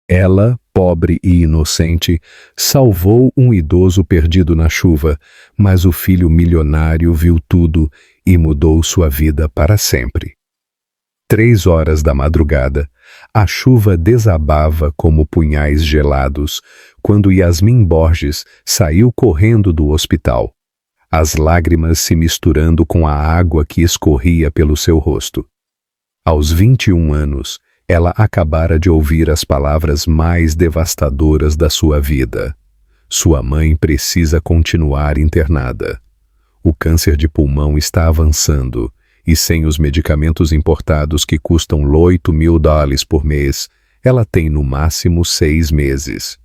Ela, pobre e inocente, salvou um idoso perdido na chuva, mas o filho milionário viu tudo e mudou sua vida para sempre. 3 horas da madrugada, a chuva desabava como punhais gelados quando Yasmin Borges saiu correndo do hospital, as lágrimas se misturando com a água que escorria pelo seu rosto. Aos 21 anos, ela acabara de ouvir as palavras mais devastadoras da sua vida. Sua mãe precisa continuar internada. O câncer de pulmão está avançando e sem os medicamentos importados que custam $8.000 por mês, ela tem no máximo 6 meses.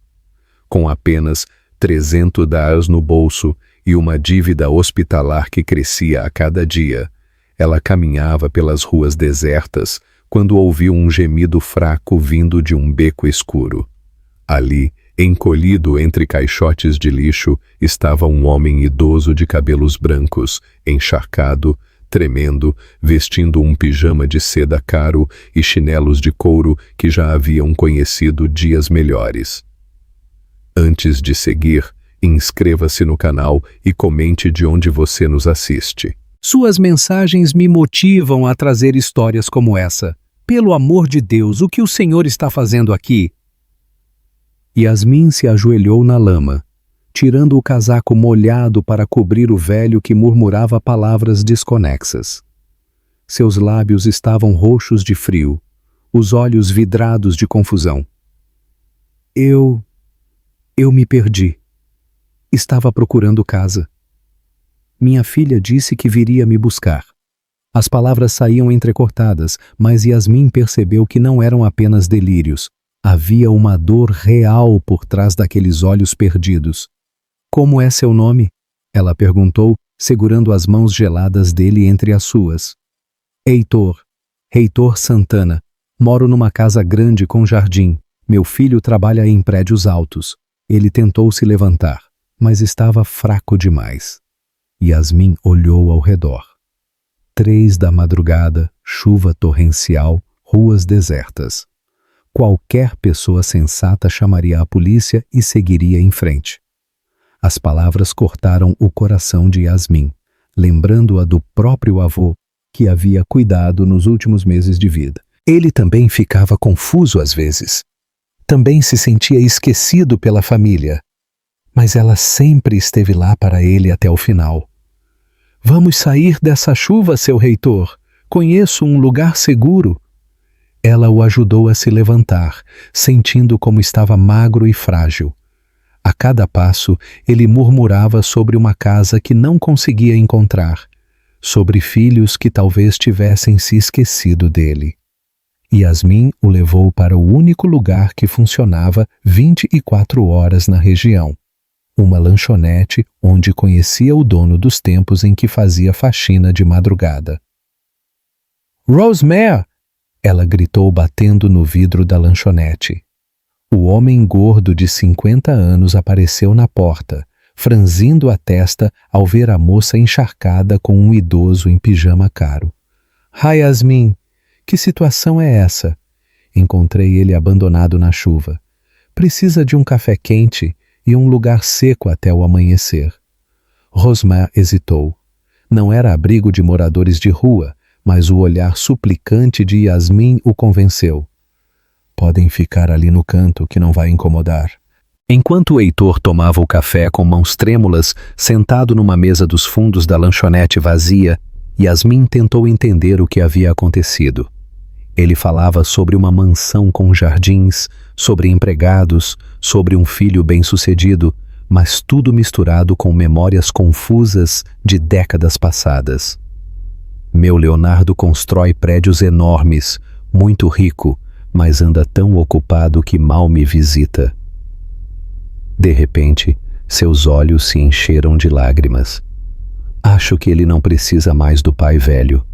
Com apenas $300 no bolso e uma dívida hospitalar que crescia a cada dia, ela caminhava pelas ruas desertas quando ouviu um gemido fraco vindo de um beco escuro. Ali, encolhido entre caixotes de lixo, estava um homem idoso de cabelos brancos, encharcado, tremendo, vestindo um pijama de seda caro e chinelos de couro que já haviam conhecido dias melhores. Antes de seguir, inscreva-se no canal e comente de onde você nos assiste. Suas mensagens me motivam a trazer histórias como essa. Pelo amor de Deus, o que o Senhor está fazendo aqui? Yasmin se ajoelhou na lama, tirando o casaco molhado para cobrir o velho que murmurava palavras desconexas. Seus lábios estavam roxos de frio, os olhos vidrados de confusão. Eu me perdi. Estava procurando casa. Minha filha disse que viria me buscar. As palavras saíam entrecortadas, mas Yasmin percebeu que não eram apenas delírios. Havia uma dor real por trás daqueles olhos perdidos. Como é seu nome? Ela perguntou, segurando as mãos geladas dele entre as suas. Heitor Santana. Moro numa casa grande com jardim. Meu filho trabalha em prédios altos. Ele tentou se levantar, mas estava fraco demais. Yasmin olhou ao redor. 3 da madrugada, chuva torrencial, ruas desertas. Qualquer pessoa sensata chamaria a polícia e seguiria em frente. As palavras cortaram o coração de Yasmin, lembrando-a do próprio avô que havia cuidado nos últimos meses de vida. Ele também ficava confuso às vezes. Também se sentia esquecido pela família. Mas ela sempre esteve lá para ele até o final. Vamos sair dessa chuva, seu reitor. Conheço um lugar seguro. Ela o ajudou a se levantar, sentindo como estava magro e frágil. A cada passo, ele murmurava sobre uma casa que não conseguia encontrar, sobre filhos que talvez tivessem se esquecido dele. Yasmin o levou para o único lugar que funcionava 24 horas na região. Uma lanchonete onde conhecia o dono dos tempos em que fazia faxina de madrugada. Rosemary! Ela gritou batendo no vidro da lanchonete. O homem gordo de 50 anos apareceu na porta, franzindo a testa ao ver a moça encharcada com um idoso em pijama caro. Hi, Yasmin! Que situação é essa? Encontrei ele abandonado na chuva. Precisa de um café quente e um lugar seco até o amanhecer. Rosemary hesitou. Não era abrigo de moradores de rua, mas o olhar suplicante de Yasmin o convenceu. Podem ficar ali no canto que não vai incomodar. Enquanto Heitor tomava o café com mãos trêmulas, sentado numa mesa dos fundos da lanchonete vazia, Yasmin tentou entender o que havia acontecido. Ele falava sobre uma mansão com jardins, sobre empregados, sobre um filho bem-sucedido, mas tudo misturado com memórias confusas de décadas passadas. Meu Leonardo constrói prédios enormes, muito rico, mas anda tão ocupado que mal me visita. De repente, seus olhos se encheram de lágrimas. Acho que ele não precisa mais do pai velho.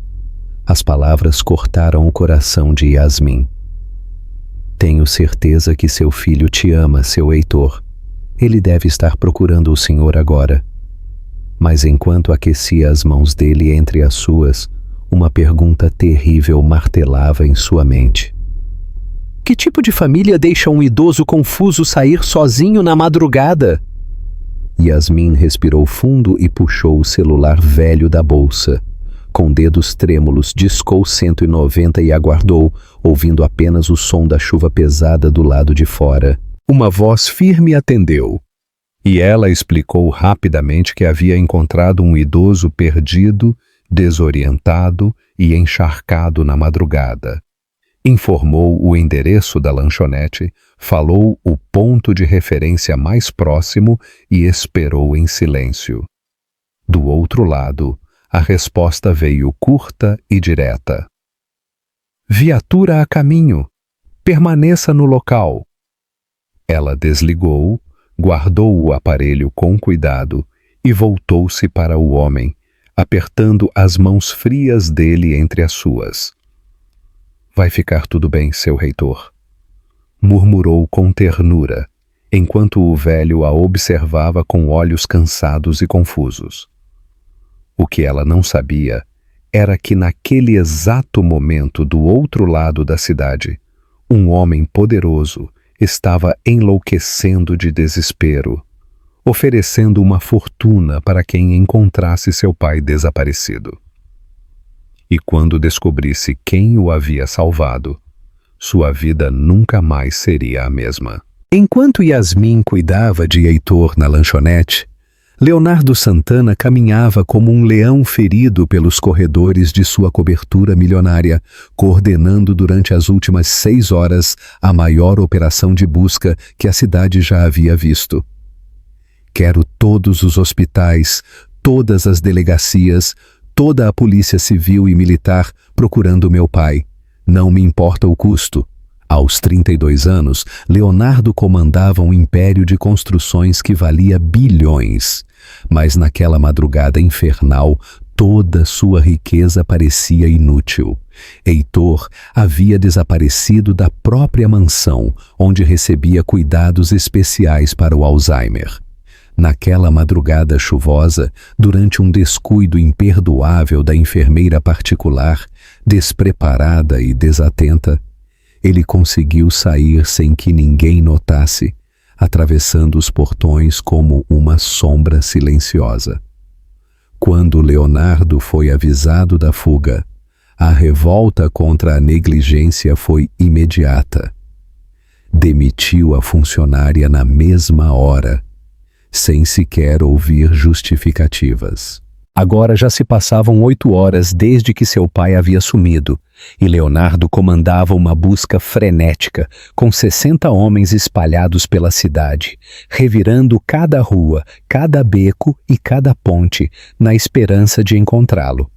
As palavras cortaram o coração de Yasmin. Tenho certeza que seu filho te ama, seu Heitor. Ele deve estar procurando o senhor agora. Mas enquanto aquecia as mãos dele entre as suas, uma pergunta terrível martelava em sua mente. Que tipo de família deixa um idoso confuso sair sozinho na madrugada? Yasmin respirou fundo e puxou o celular velho da bolsa. Com dedos trêmulos, discou 190 e aguardou, ouvindo apenas o som da chuva pesada do lado de fora. Uma voz firme atendeu. E ela explicou rapidamente que havia encontrado um idoso perdido, desorientado e encharcado na madrugada. Informou o endereço da lanchonete, falou o ponto de referência mais próximo e esperou em silêncio. Do outro lado, a resposta veio curta e direta. Viatura a caminho. Permaneça no local. Ela desligou, guardou o aparelho com cuidado e voltou-se para o homem, apertando as mãos frias dele entre as suas. Vai ficar tudo bem, seu reitor, murmurou com ternura, enquanto o velho a observava com olhos cansados e confusos. O que ela não sabia era que naquele exato momento do outro lado da cidade, um homem poderoso estava enlouquecendo de desespero, oferecendo uma fortuna para quem encontrasse seu pai desaparecido. E quando descobrisse quem o havia salvado, sua vida nunca mais seria a mesma. Enquanto Yasmin cuidava de Heitor na lanchonete, Leonardo Santana caminhava como um leão ferido pelos corredores de sua cobertura milionária, coordenando durante as últimas 6 horas a maior operação de busca que a cidade já havia visto. Quero todos os hospitais, todas as delegacias, toda a polícia civil e militar procurando meu pai. Não me importa o custo. Aos 32 anos, Leonardo comandava um império de construções que valia bilhões. Mas naquela madrugada infernal, toda sua riqueza parecia inútil. Heitor havia desaparecido da própria mansão, onde recebia cuidados especiais para o Alzheimer. Naquela madrugada chuvosa, durante um descuido imperdoável da enfermeira particular, despreparada e desatenta, ele conseguiu sair sem que ninguém notasse, atravessando os portões como uma sombra silenciosa. Quando Leonardo foi avisado da fuga, a revolta contra a negligência foi imediata. Demitiu a funcionária na mesma hora, sem sequer ouvir justificativas. Agora já se passavam 8 horas desde que seu pai havia sumido, e Leonardo comandava uma busca frenética, com 60 homens espalhados pela cidade, revirando cada rua, cada beco e cada ponte, na esperança de encontrá-lo.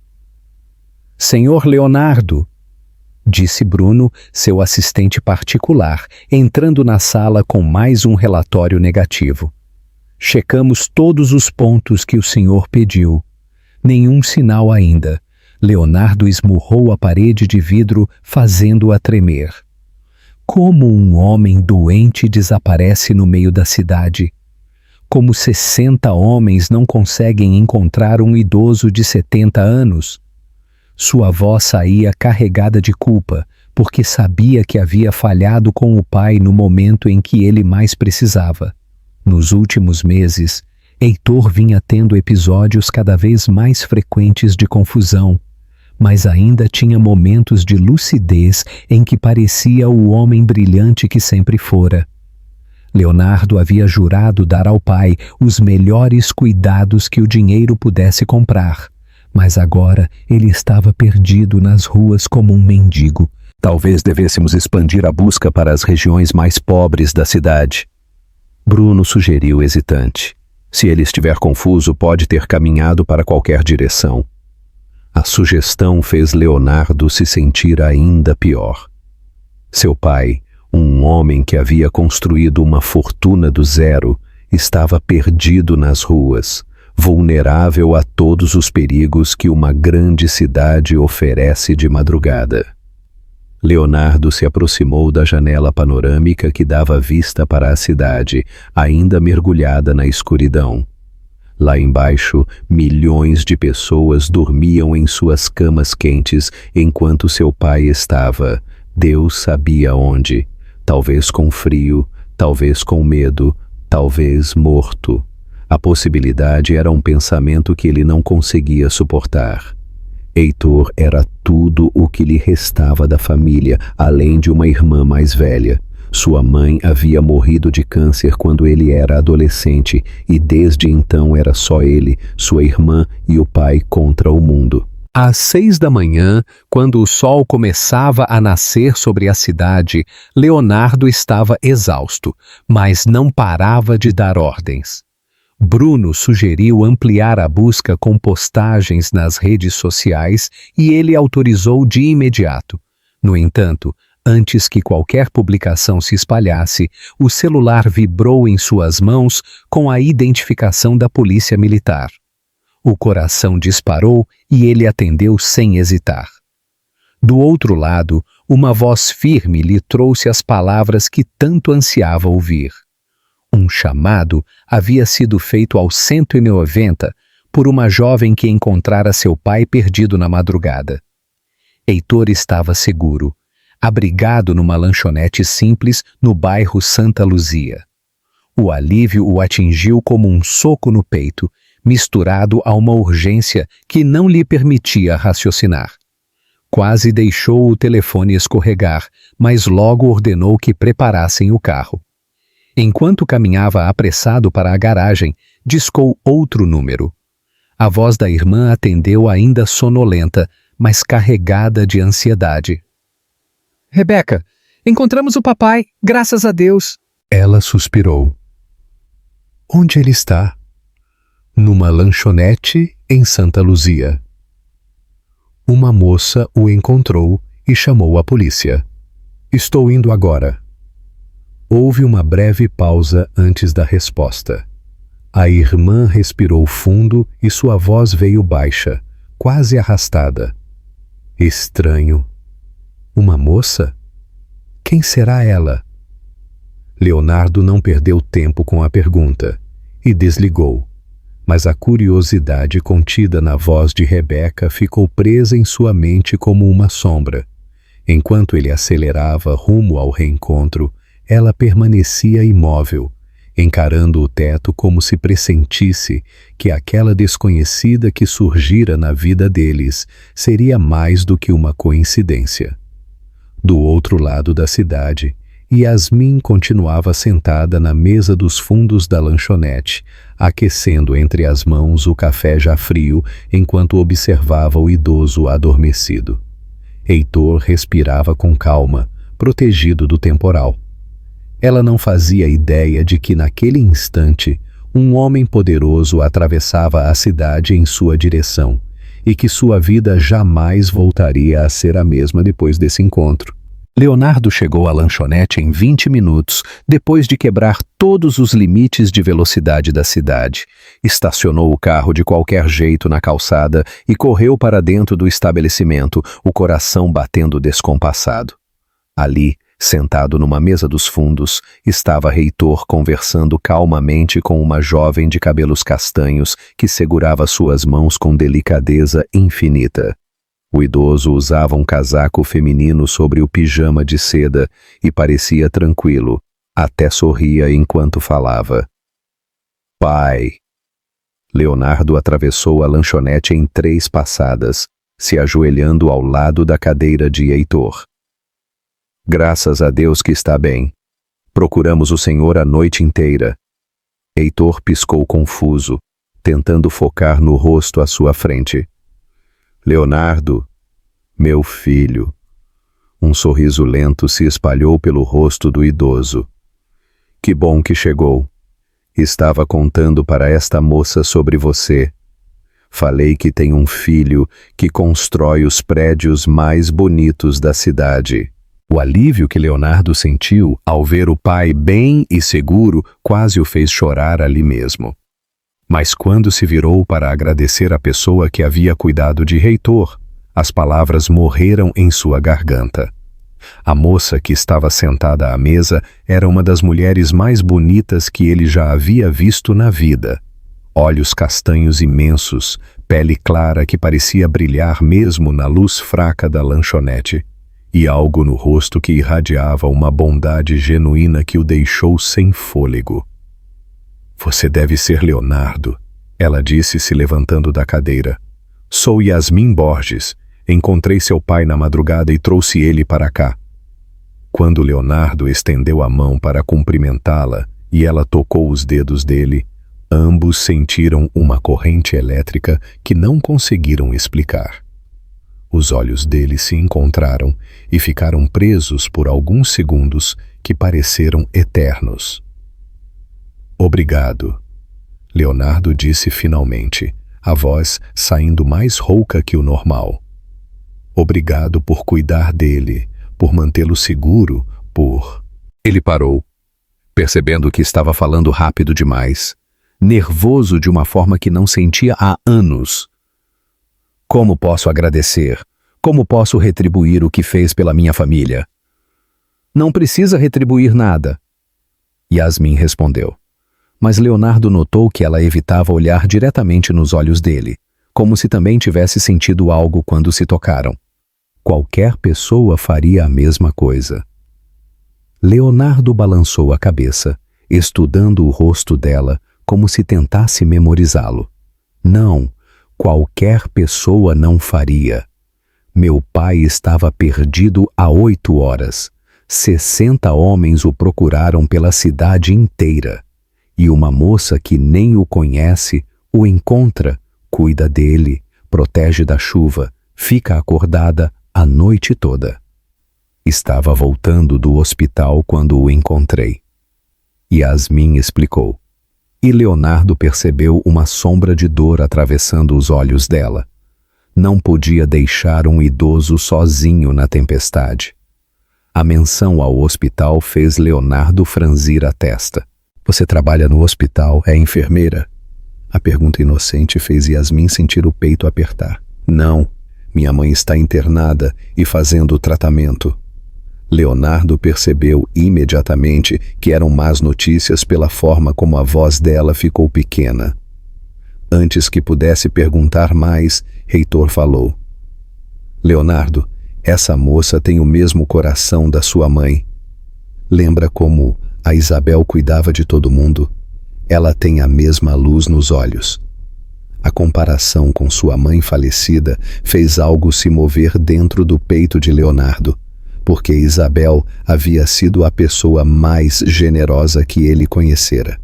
Senhor Leonardo, disse Bruno, seu assistente particular, entrando na sala com mais um relatório negativo. Checamos todos os pontos que o senhor pediu. Nenhum sinal ainda. Leonardo esmurrou a parede de vidro, fazendo-a tremer. Como um homem doente desaparece no meio da cidade? Como 60 homens não conseguem encontrar um idoso de 70 anos? Sua voz saía carregada de culpa, porque sabia que havia falhado com o pai no momento em que ele mais precisava. Nos últimos meses, Heitor vinha tendo episódios cada vez mais frequentes de confusão, mas ainda tinha momentos de lucidez em que parecia o homem brilhante que sempre fora. Leonardo havia jurado dar ao pai os melhores cuidados que o dinheiro pudesse comprar, mas agora ele estava perdido nas ruas como um mendigo. Talvez devêssemos expandir a busca para as regiões mais pobres da cidade. Bruno sugeriu hesitante. Se ele estiver confuso, pode ter caminhado para qualquer direção. A sugestão fez Leonardo se sentir ainda pior. Seu pai, um homem que havia construído uma fortuna do zero, estava perdido nas ruas, vulnerável a todos os perigos que uma grande cidade oferece de madrugada. Leonardo se aproximou da janela panorâmica que dava vista para a cidade, ainda mergulhada na escuridão. Lá embaixo, milhões de pessoas dormiam em suas camas quentes enquanto seu pai estava, Deus sabia onde, Talvez com frio, talvez com medo, talvez morto. A possibilidade era um pensamento que ele não conseguia suportar. Heitor era tudo o que lhe restava da família, além de uma irmã mais velha. Sua mãe havia morrido de câncer quando ele era adolescente e desde então era só ele, sua irmã e o pai contra o mundo. Às 6 da manhã, quando o sol começava a nascer sobre a cidade, Leonardo estava exausto, mas não parava de dar ordens. Bruno sugeriu ampliar a busca com postagens nas redes sociais e ele autorizou de imediato. No entanto, antes que qualquer publicação se espalhasse, o celular vibrou em suas mãos com a identificação da polícia militar. O coração disparou e ele atendeu sem hesitar. Do outro lado, uma voz firme lhe trouxe as palavras que tanto ansiava ouvir. Um chamado havia sido feito ao 190 por uma jovem que encontrara seu pai perdido na madrugada. Heitor estava seguro, abrigado numa lanchonete simples no bairro Santa Luzia. O alívio o atingiu como um soco no peito, misturado a uma urgência que não lhe permitia raciocinar. Quase deixou o telefone escorregar, mas logo ordenou que preparassem o carro. Enquanto caminhava apressado para a garagem, discou outro número. A voz da irmã atendeu ainda sonolenta, mas carregada de ansiedade. Rebeca, encontramos o papai, graças a Deus. Ela suspirou. Onde ele está? Numa lanchonete em Santa Luzia. Uma moça o encontrou e chamou a polícia. Estou indo agora. Houve uma breve pausa antes da resposta. A irmã respirou fundo e sua voz veio baixa, quase arrastada. Estranho. Uma moça? Quem será ela? Leonardo não perdeu tempo com a pergunta e desligou, mas a curiosidade contida na voz de Rebeca ficou presa em sua mente como uma sombra. Enquanto ele acelerava rumo ao reencontro, ela permanecia imóvel, encarando o teto como se pressentisse que aquela desconhecida que surgira na vida deles seria mais do que uma coincidência. Do outro lado da cidade, Yasmin continuava sentada na mesa dos fundos da lanchonete, aquecendo entre as mãos o café já frio enquanto observava o idoso adormecido. Heitor respirava com calma, protegido do temporal. Ela não fazia ideia de que naquele instante um homem poderoso atravessava a cidade em sua direção e que sua vida jamais voltaria a ser a mesma depois desse encontro. Leonardo chegou à lanchonete em 20 minutos, depois de quebrar todos os limites de velocidade da cidade. Estacionou o carro de qualquer jeito na calçada e correu para dentro do estabelecimento, o coração batendo descompassado. Ali, sentado numa mesa dos fundos, estava Heitor conversando calmamente com uma jovem de cabelos castanhos que segurava suas mãos com delicadeza infinita. O idoso usava um casaco feminino sobre o pijama de seda e parecia tranquilo, até sorria enquanto falava. Pai. Leonardo atravessou a lanchonete em 3 passadas, se ajoelhando ao lado da cadeira de Heitor. Graças a Deus que está bem. Procuramos o senhor a noite inteira. Heitor piscou confuso, tentando focar no rosto à sua frente. Leonardo, meu filho. Um sorriso lento se espalhou pelo rosto do idoso. Que bom que chegou. Estava contando para esta moça sobre você. Falei que tem um filho que constrói os prédios mais bonitos da cidade. O alívio que Leonardo sentiu ao ver o pai bem e seguro quase o fez chorar ali mesmo. Mas quando se virou para agradecer a pessoa que havia cuidado de Heitor, as palavras morreram em sua garganta. A moça que estava sentada à mesa era uma das mulheres mais bonitas que ele já havia visto na vida. Olhos castanhos imensos, pele clara que parecia brilhar mesmo na luz fraca da lanchonete. e algo no rosto que irradiava uma bondade genuína que o deixou sem fôlego. Você deve ser Leonardo, ela disse, se levantando da cadeira. Sou Yasmin Borges. Encontrei seu pai na madrugada e trouxe ele para cá. Quando Leonardo estendeu a mão para cumprimentá-la e ela tocou os dedos dele, ambos sentiram uma corrente elétrica que não conseguiram explicar. Os olhos dele se encontraram e ficaram presos por alguns segundos que pareceram eternos. Obrigado, Leonardo disse finalmente, a voz saindo mais rouca que o normal. Obrigado por cuidar dele, por mantê-lo seguro, por... Ele parou, percebendo que estava falando rápido demais, nervoso de uma forma que não sentia há anos. Como posso agradecer? Como posso retribuir o que fez pela minha família? Não precisa retribuir nada, Yasmin respondeu. Mas Leonardo notou que ela evitava olhar diretamente nos olhos dele, como se também tivesse sentido algo quando se tocaram. Qualquer pessoa faria a mesma coisa. Leonardo balançou a cabeça, estudando o rosto dela como se tentasse memorizá-lo. Não, qualquer pessoa não faria. Meu pai estava perdido há 8 horas. 60 homens o procuraram pela cidade inteira. E uma moça que nem o conhece o encontra, cuida dele, protege da chuva, fica acordada a noite toda. Estava voltando do hospital quando o encontrei. Yasmin explicou. E Leonardo percebeu uma sombra de dor atravessando os olhos dela. Não podia deixar um idoso sozinho na tempestade. A menção ao hospital fez Leonardo franzir a testa. Você trabalha no hospital, é enfermeira? A pergunta inocente fez Yasmin sentir o peito apertar. Não, minha mãe está internada e fazendo o tratamento. Leonardo percebeu imediatamente que eram más notícias pela forma como a voz dela ficou pequena. Antes que pudesse perguntar mais, Heitor falou. Leonardo, essa moça tem o mesmo coração da sua mãe. Lembra como a Isabel cuidava de todo mundo? Ela tem a mesma luz nos olhos. A comparação com sua mãe falecida fez algo se mover dentro do peito de Leonardo, porque Isabel havia sido a pessoa mais generosa que ele conhecera.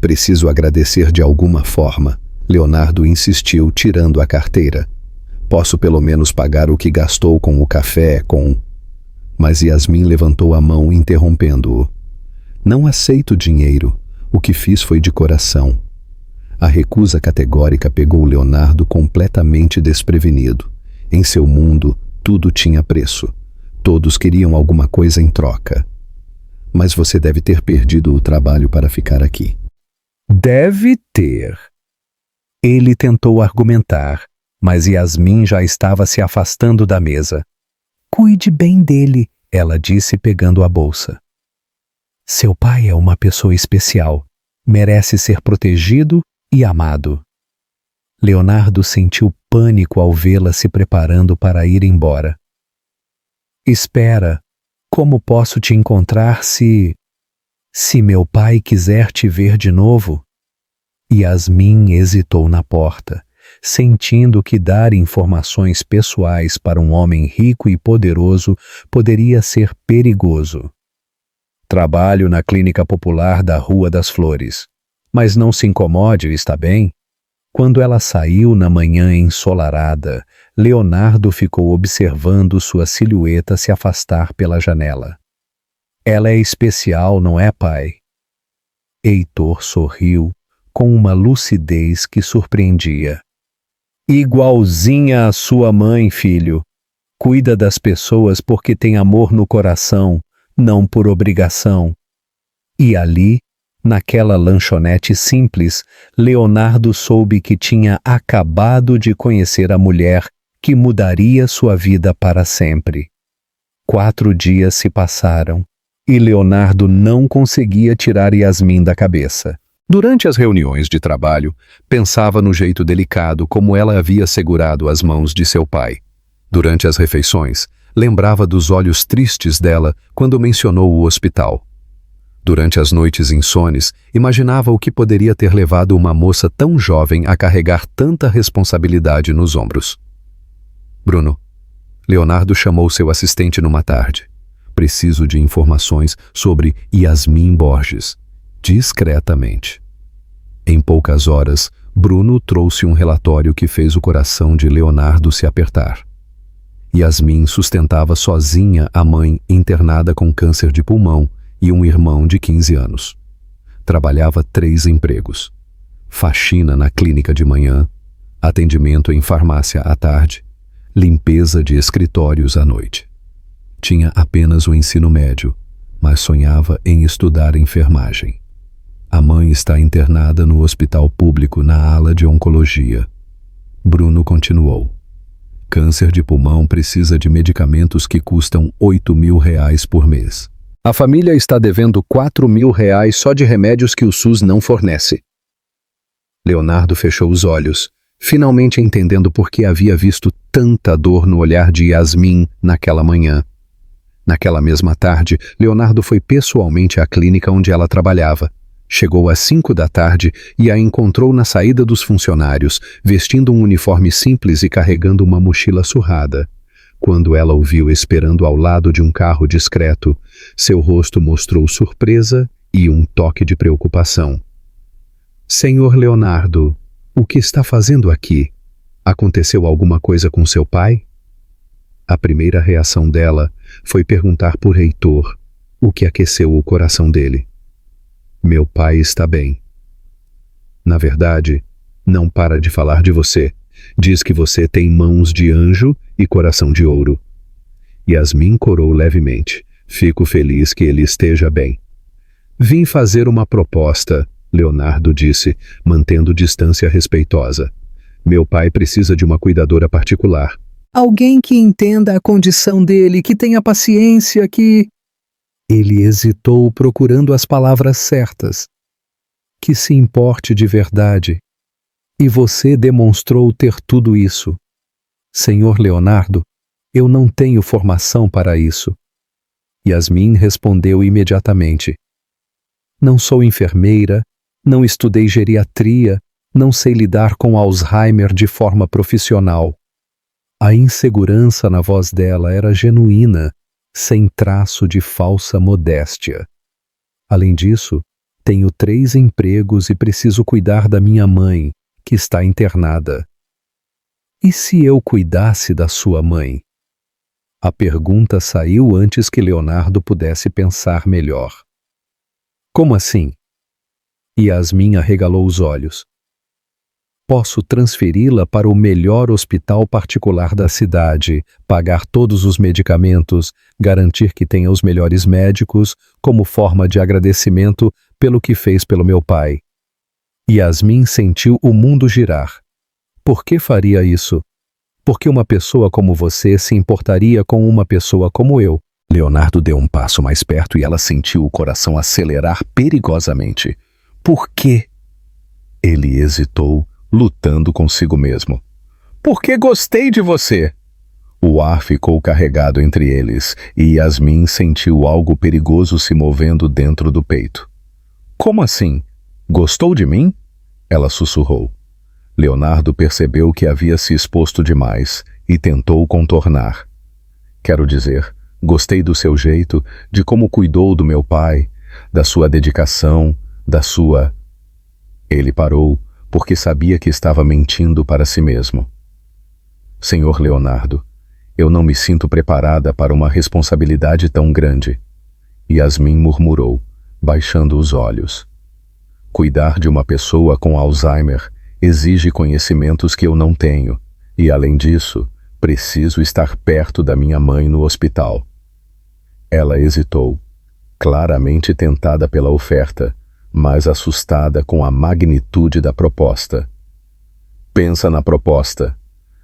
Preciso agradecer de alguma forma, Leonardo insistiu, tirando a carteira. Posso pelo menos pagar o que gastou com o café, Mas Yasmin levantou a mão, interrompendo-o. Não aceito dinheiro. O que fiz foi de coração. A recusa categórica pegou Leonardo completamente desprevenido. Em seu mundo, tudo tinha preço. Todos queriam alguma coisa em troca. Mas você deve ter perdido o trabalho para ficar aqui. Deve ter. Ele tentou argumentar, mas Yasmin já estava se afastando da mesa. Cuide bem dele, ela disse pegando a bolsa. Seu pai é uma pessoa especial. Merece ser protegido e amado. Leonardo sentiu pânico ao vê-la se preparando para ir embora. Espera, como posso te encontrar se meu pai quiser te ver de novo? Yasmin hesitou na porta, sentindo que dar informações pessoais para um homem rico e poderoso poderia ser perigoso. Trabalho na clínica popular da Rua das Flores. Mas não se incomode, está bem? Quando ela saiu na manhã ensolarada, Leonardo ficou observando sua silhueta se afastar pela janela. Ela é especial, não é, pai? Heitor sorriu com uma lucidez que surpreendia. Igualzinha à sua mãe, filho. Cuida das pessoas porque tem amor no coração, não por obrigação. E ali, naquela lanchonete simples, Leonardo soube que tinha acabado de conhecer a mulher que mudaria sua vida para sempre. 4 dias se passaram e Leonardo não conseguia tirar Yasmin da cabeça. Durante as reuniões de trabalho, pensava no jeito delicado como ela havia segurado as mãos de seu pai. Durante as refeições, lembrava dos olhos tristes dela quando mencionou o hospital. Durante as noites insones, imaginava o que poderia ter levado uma moça tão jovem a carregar tanta responsabilidade nos ombros. Bruno, Leonardo chamou seu assistente numa tarde. Preciso de informações sobre Yasmin Borges, discretamente. Em poucas horas, Bruno trouxe um relatório que fez o coração de Leonardo se apertar. Yasmin sustentava sozinha a mãe internada com câncer de pulmão e um irmão de 15 anos. Trabalhava 3 empregos: faxina na clínica de manhã, atendimento em farmácia à tarde, limpeza de escritórios à noite. Tinha apenas o ensino médio, mas sonhava em estudar enfermagem. A mãe está internada no hospital público na ala de oncologia. Bruno continuou. Câncer de pulmão precisa de medicamentos que custam R$ 8.000 por mês. A família está devendo R$ 4.000 só de remédios que o SUS não fornece. Leonardo fechou os olhos, finalmente entendendo por que havia visto tanta dor no olhar de Yasmin naquela manhã. Naquela mesma tarde, Leonardo foi pessoalmente à clínica onde ela trabalhava. Chegou às 5 da tarde e a encontrou na saída dos funcionários, vestindo um uniforme simples e carregando uma mochila surrada. Quando ela o viu esperando ao lado de um carro discreto, seu rosto mostrou surpresa e um toque de preocupação. Senhor Leonardo, o que está fazendo aqui? Aconteceu alguma coisa com seu pai? A primeira reação dela foi perguntar por Heitor, o que aqueceu o coração dele. Meu pai está bem. Na verdade, não para de falar de você. Diz que você tem mãos de anjo e coração de ouro. Yasmin corou levemente. Fico feliz que ele esteja bem. Vim fazer uma proposta, Leonardo disse, mantendo distância respeitosa. Meu pai precisa de uma cuidadora particular. Alguém que entenda a condição dele, que tenha paciência, que... Ele hesitou procurando as palavras certas. Que se importe de verdade. E você demonstrou ter tudo isso. Senhor Leonardo, eu não tenho formação para isso. Yasmin respondeu imediatamente. Não sou enfermeira, não estudei geriatria, não sei lidar com Alzheimer de forma profissional. A insegurança na voz dela era genuína, sem traço de falsa modéstia. Além disso, tenho 3 empregos e preciso cuidar da minha mãe, que está internada. E se eu cuidasse da sua mãe? A pergunta saiu antes que Leonardo pudesse pensar melhor. Como assim? Yasmin arregalou os olhos. Posso transferi-la para o melhor hospital particular da cidade, pagar todos os medicamentos, garantir que tenha os melhores médicos, como forma de agradecimento pelo que fez pelo meu pai. Yasmin sentiu o mundo girar. Por que faria isso? Porque uma pessoa como você se importaria com uma pessoa como eu? Leonardo deu um passo mais perto e ela sentiu o coração acelerar perigosamente. Por quê? Ele hesitou, lutando consigo mesmo. Porque gostei de você. O ar ficou carregado entre eles e Yasmin sentiu algo perigoso se movendo dentro do peito. Como assim? Gostou de mim? Ela sussurrou. Leonardo percebeu que havia se exposto demais e tentou contornar. Quero dizer, gostei do seu jeito, de como cuidou do meu pai, da sua dedicação, da sua... Ele parou, porque sabia que estava mentindo para si mesmo. Senhor Leonardo, eu não me sinto preparada para uma responsabilidade tão grande. Yasmin murmurou, baixando os olhos. Cuidar de uma pessoa com Alzheimer exige conhecimentos que eu não tenho, e além disso, preciso estar perto da minha mãe no hospital. Ela hesitou, claramente tentada pela oferta, mas assustada com a magnitude da proposta. Pensa na proposta,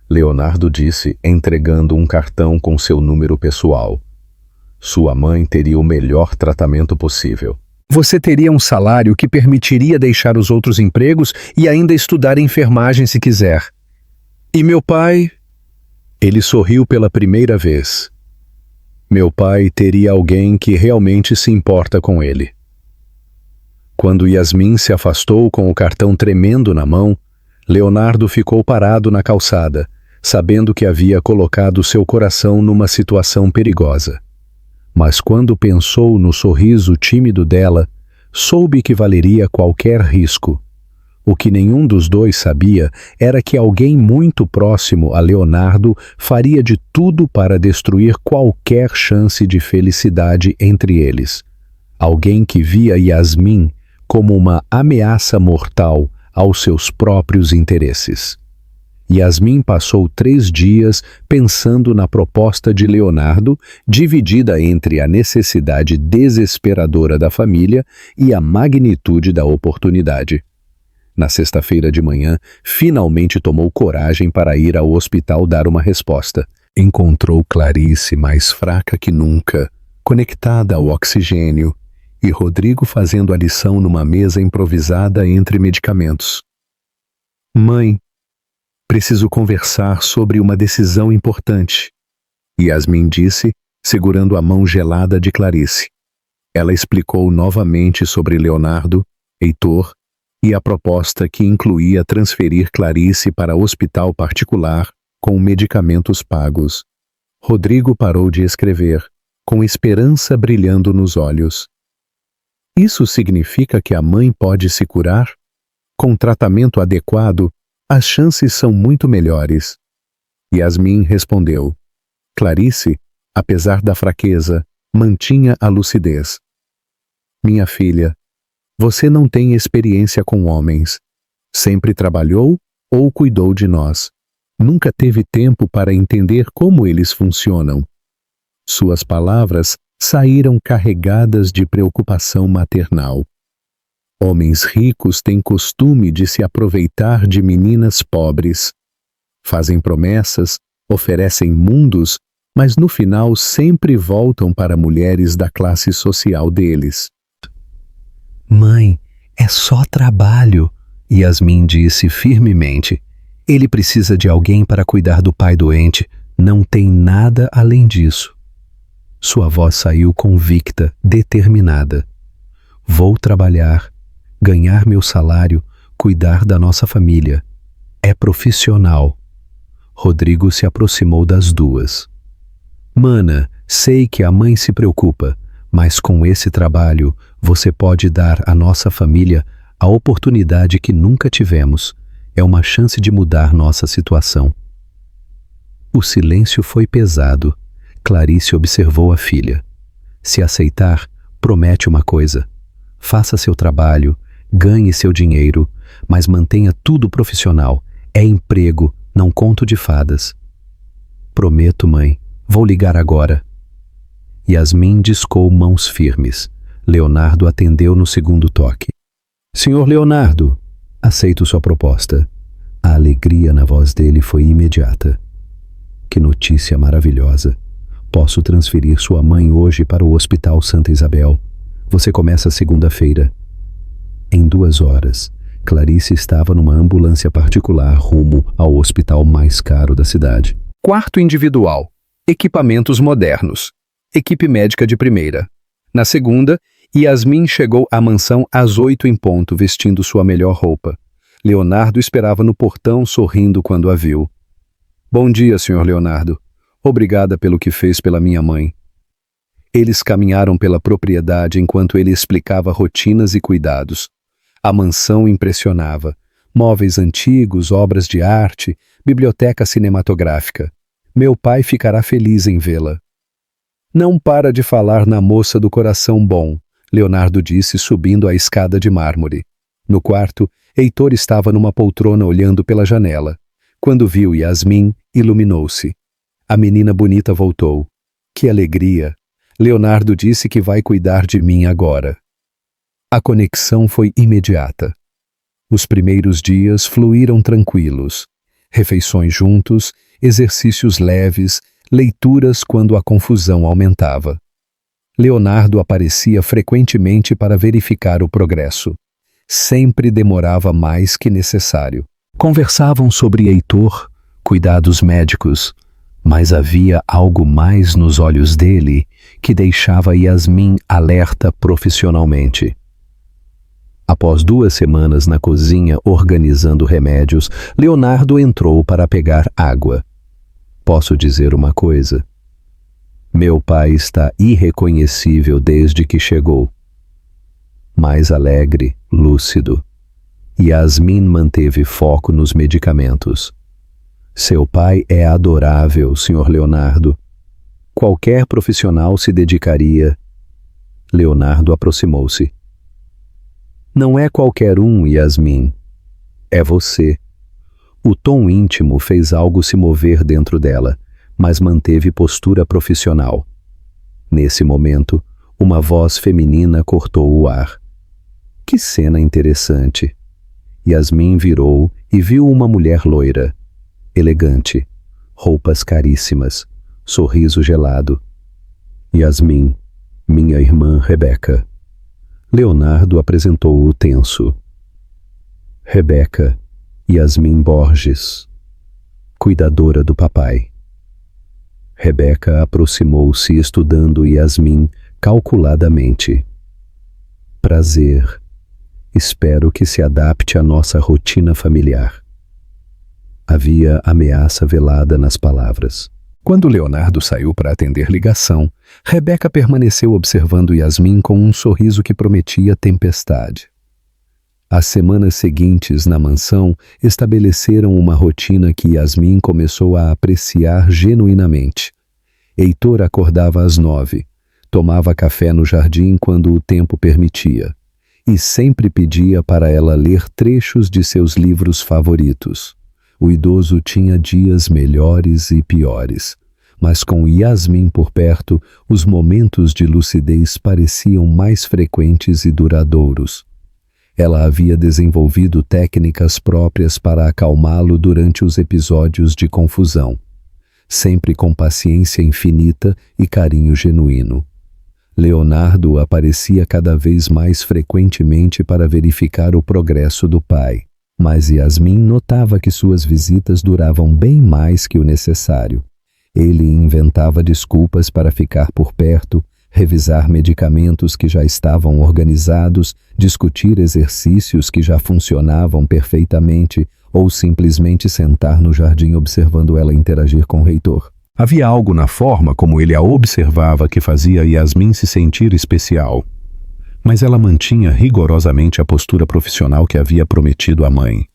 Leonardo disse, entregando um cartão com seu número pessoal. Sua mãe teria o melhor tratamento possível. Você teria um salário que permitiria deixar os outros empregos e ainda estudar enfermagem se quiser. E meu pai... Ele sorriu pela primeira vez. Meu pai teria alguém que realmente se importa com ele. Quando Yasmin se afastou com o cartão tremendo na mão, Leonardo ficou parado na calçada, sabendo que havia colocado seu coração numa situação perigosa. Mas quando pensou no sorriso tímido dela, soube que valeria qualquer risco. O que nenhum dos dois sabia era que alguém muito próximo a Leonardo faria de tudo para destruir qualquer chance de felicidade entre eles. Alguém que via Yasmin como uma ameaça mortal aos seus próprios interesses. Yasmin passou 3 dias pensando na proposta de Leonardo, dividida entre a necessidade desesperadora da família e a magnitude da oportunidade. Na sexta-feira de manhã, finalmente tomou coragem para ir ao hospital dar uma resposta. Encontrou Clarice mais fraca que nunca, conectada ao oxigênio, e Rodrigo fazendo a lição numa mesa improvisada entre medicamentos. Mãe, preciso conversar sobre uma decisão importante, Yasmin disse, segurando a mão gelada de Clarice. Ela explicou novamente sobre Leonardo, Heitor, e a proposta que incluía transferir Clarice para hospital particular com medicamentos pagos. Rodrigo parou de escrever, com esperança brilhando nos olhos. Isso significa que a mãe pode se curar? Com tratamento adequado, as chances são muito melhores. Yasmin respondeu. Clarice, apesar da fraqueza, mantinha a lucidez. Minha filha, você não tem experiência com homens. Sempre trabalhou ou cuidou de nós. Nunca teve tempo para entender como eles funcionam. Suas palavras saíram carregadas de preocupação maternal. Homens ricos têm costume de se aproveitar de meninas pobres. Fazem promessas, oferecem mundos, mas no final sempre voltam para mulheres da classe social deles. Mãe, é só trabalho, Yasmin disse firmemente. Ele precisa de alguém para cuidar do pai doente. Não tem nada além disso. Sua voz saiu convicta, determinada. Vou trabalhar, ganhar meu salário, cuidar da nossa família. É profissional. Rodrigo se aproximou das duas. Mana, sei que a mãe se preocupa, mas com esse trabalho você pode dar à nossa família a oportunidade que nunca tivemos. É uma chance de mudar nossa situação. O silêncio foi pesado. Clarice observou a filha. Se aceitar, promete uma coisa. Faça seu trabalho, ganhe seu dinheiro, mas mantenha tudo profissional. É emprego, não conto de fadas. Prometo, mãe. Vou ligar agora. Yasmin discou mãos firmes. Leonardo atendeu no segundo toque. Senhor Leonardo, aceito sua proposta. A alegria na voz dele foi imediata. Que notícia maravilhosa. Posso transferir sua mãe hoje para o Hospital Santa Isabel. Você começa segunda-feira. Em 2 horas, Clarice estava numa ambulância particular rumo ao hospital mais caro da cidade. Quarto individual. Equipamentos modernos. Equipe médica de primeira. Na segunda, Yasmin chegou à mansão às 8 em ponto, vestindo sua melhor roupa. Leonardo esperava no portão, sorrindo quando a viu. Bom dia, Sr. Leonardo. Obrigada pelo que fez pela minha mãe. Eles caminharam pela propriedade enquanto ele explicava rotinas e cuidados. A mansão impressionava. Móveis antigos, obras de arte, biblioteca cinematográfica. Meu pai ficará feliz em vê-la. Não para de falar na moça do coração bom, Leonardo disse subindo a escada de mármore. No quarto, Heitor estava numa poltrona olhando pela janela. Quando viu Yasmin, iluminou-se. A menina bonita voltou. Que alegria! Leonardo disse que vai cuidar de mim agora. A conexão foi imediata. Os primeiros dias fluíram tranquilos. Refeições juntos, exercícios leves, leituras quando a confusão aumentava. Leonardo aparecia frequentemente para verificar o progresso. Sempre demorava mais que necessário. Conversavam sobre Heitor, cuidados médicos, Mas havia algo mais nos olhos dele que deixava Yasmin alerta profissionalmente. Após 2 semanas na cozinha organizando remédios, Leonardo entrou para pegar água. Posso dizer uma coisa? Meu pai está irreconhecível desde que chegou. Mais alegre, lúcido. Yasmin manteve foco nos medicamentos. Seu pai é adorável, Sr. Leonardo. Qualquer profissional se dedicaria. Leonardo aproximou-se. Não é qualquer um, Yasmin. É você. O tom íntimo fez algo se mover dentro dela, mas manteve postura profissional. Nesse momento, uma voz feminina cortou o ar. Que cena interessante. Yasmin virou e viu uma mulher loira, elegante, roupas caríssimas, sorriso gelado. Yasmin, minha irmã Rebeca. Leonardo apresentou-o tenso. Rebeca, Yasmin Borges, cuidadora do papai. Rebeca aproximou-se estudando Yasmin calculadamente. Prazer. Espero que se adapte à nossa rotina familiar. Havia ameaça velada nas palavras. Quando Leonardo saiu para atender ligação, Rebeca permaneceu observando Yasmin com um sorriso que prometia tempestade. As semanas seguintes na mansão estabeleceram uma rotina que Yasmin começou a apreciar genuinamente. Heitor acordava às 9, tomava café no jardim quando o tempo permitia, e sempre pedia para ela ler trechos de seus livros favoritos. O idoso tinha dias melhores e piores, mas com Yasmin por perto, os momentos de lucidez pareciam mais frequentes e duradouros. Ela havia desenvolvido técnicas próprias para acalmá-lo durante os episódios de confusão, sempre com paciência infinita e carinho genuíno. Leonardo aparecia cada vez mais frequentemente para verificar o progresso do pai, mas Yasmin notava que suas visitas duravam bem mais que o necessário. Ele inventava desculpas para ficar por perto, revisar medicamentos que já estavam organizados, discutir exercícios que já funcionavam perfeitamente ou simplesmente sentar no jardim observando ela interagir com Heitor. Havia algo na forma como ele a observava que fazia Yasmin se sentir especial. Mas ela mantinha rigorosamente a postura profissional que havia prometido à mãe.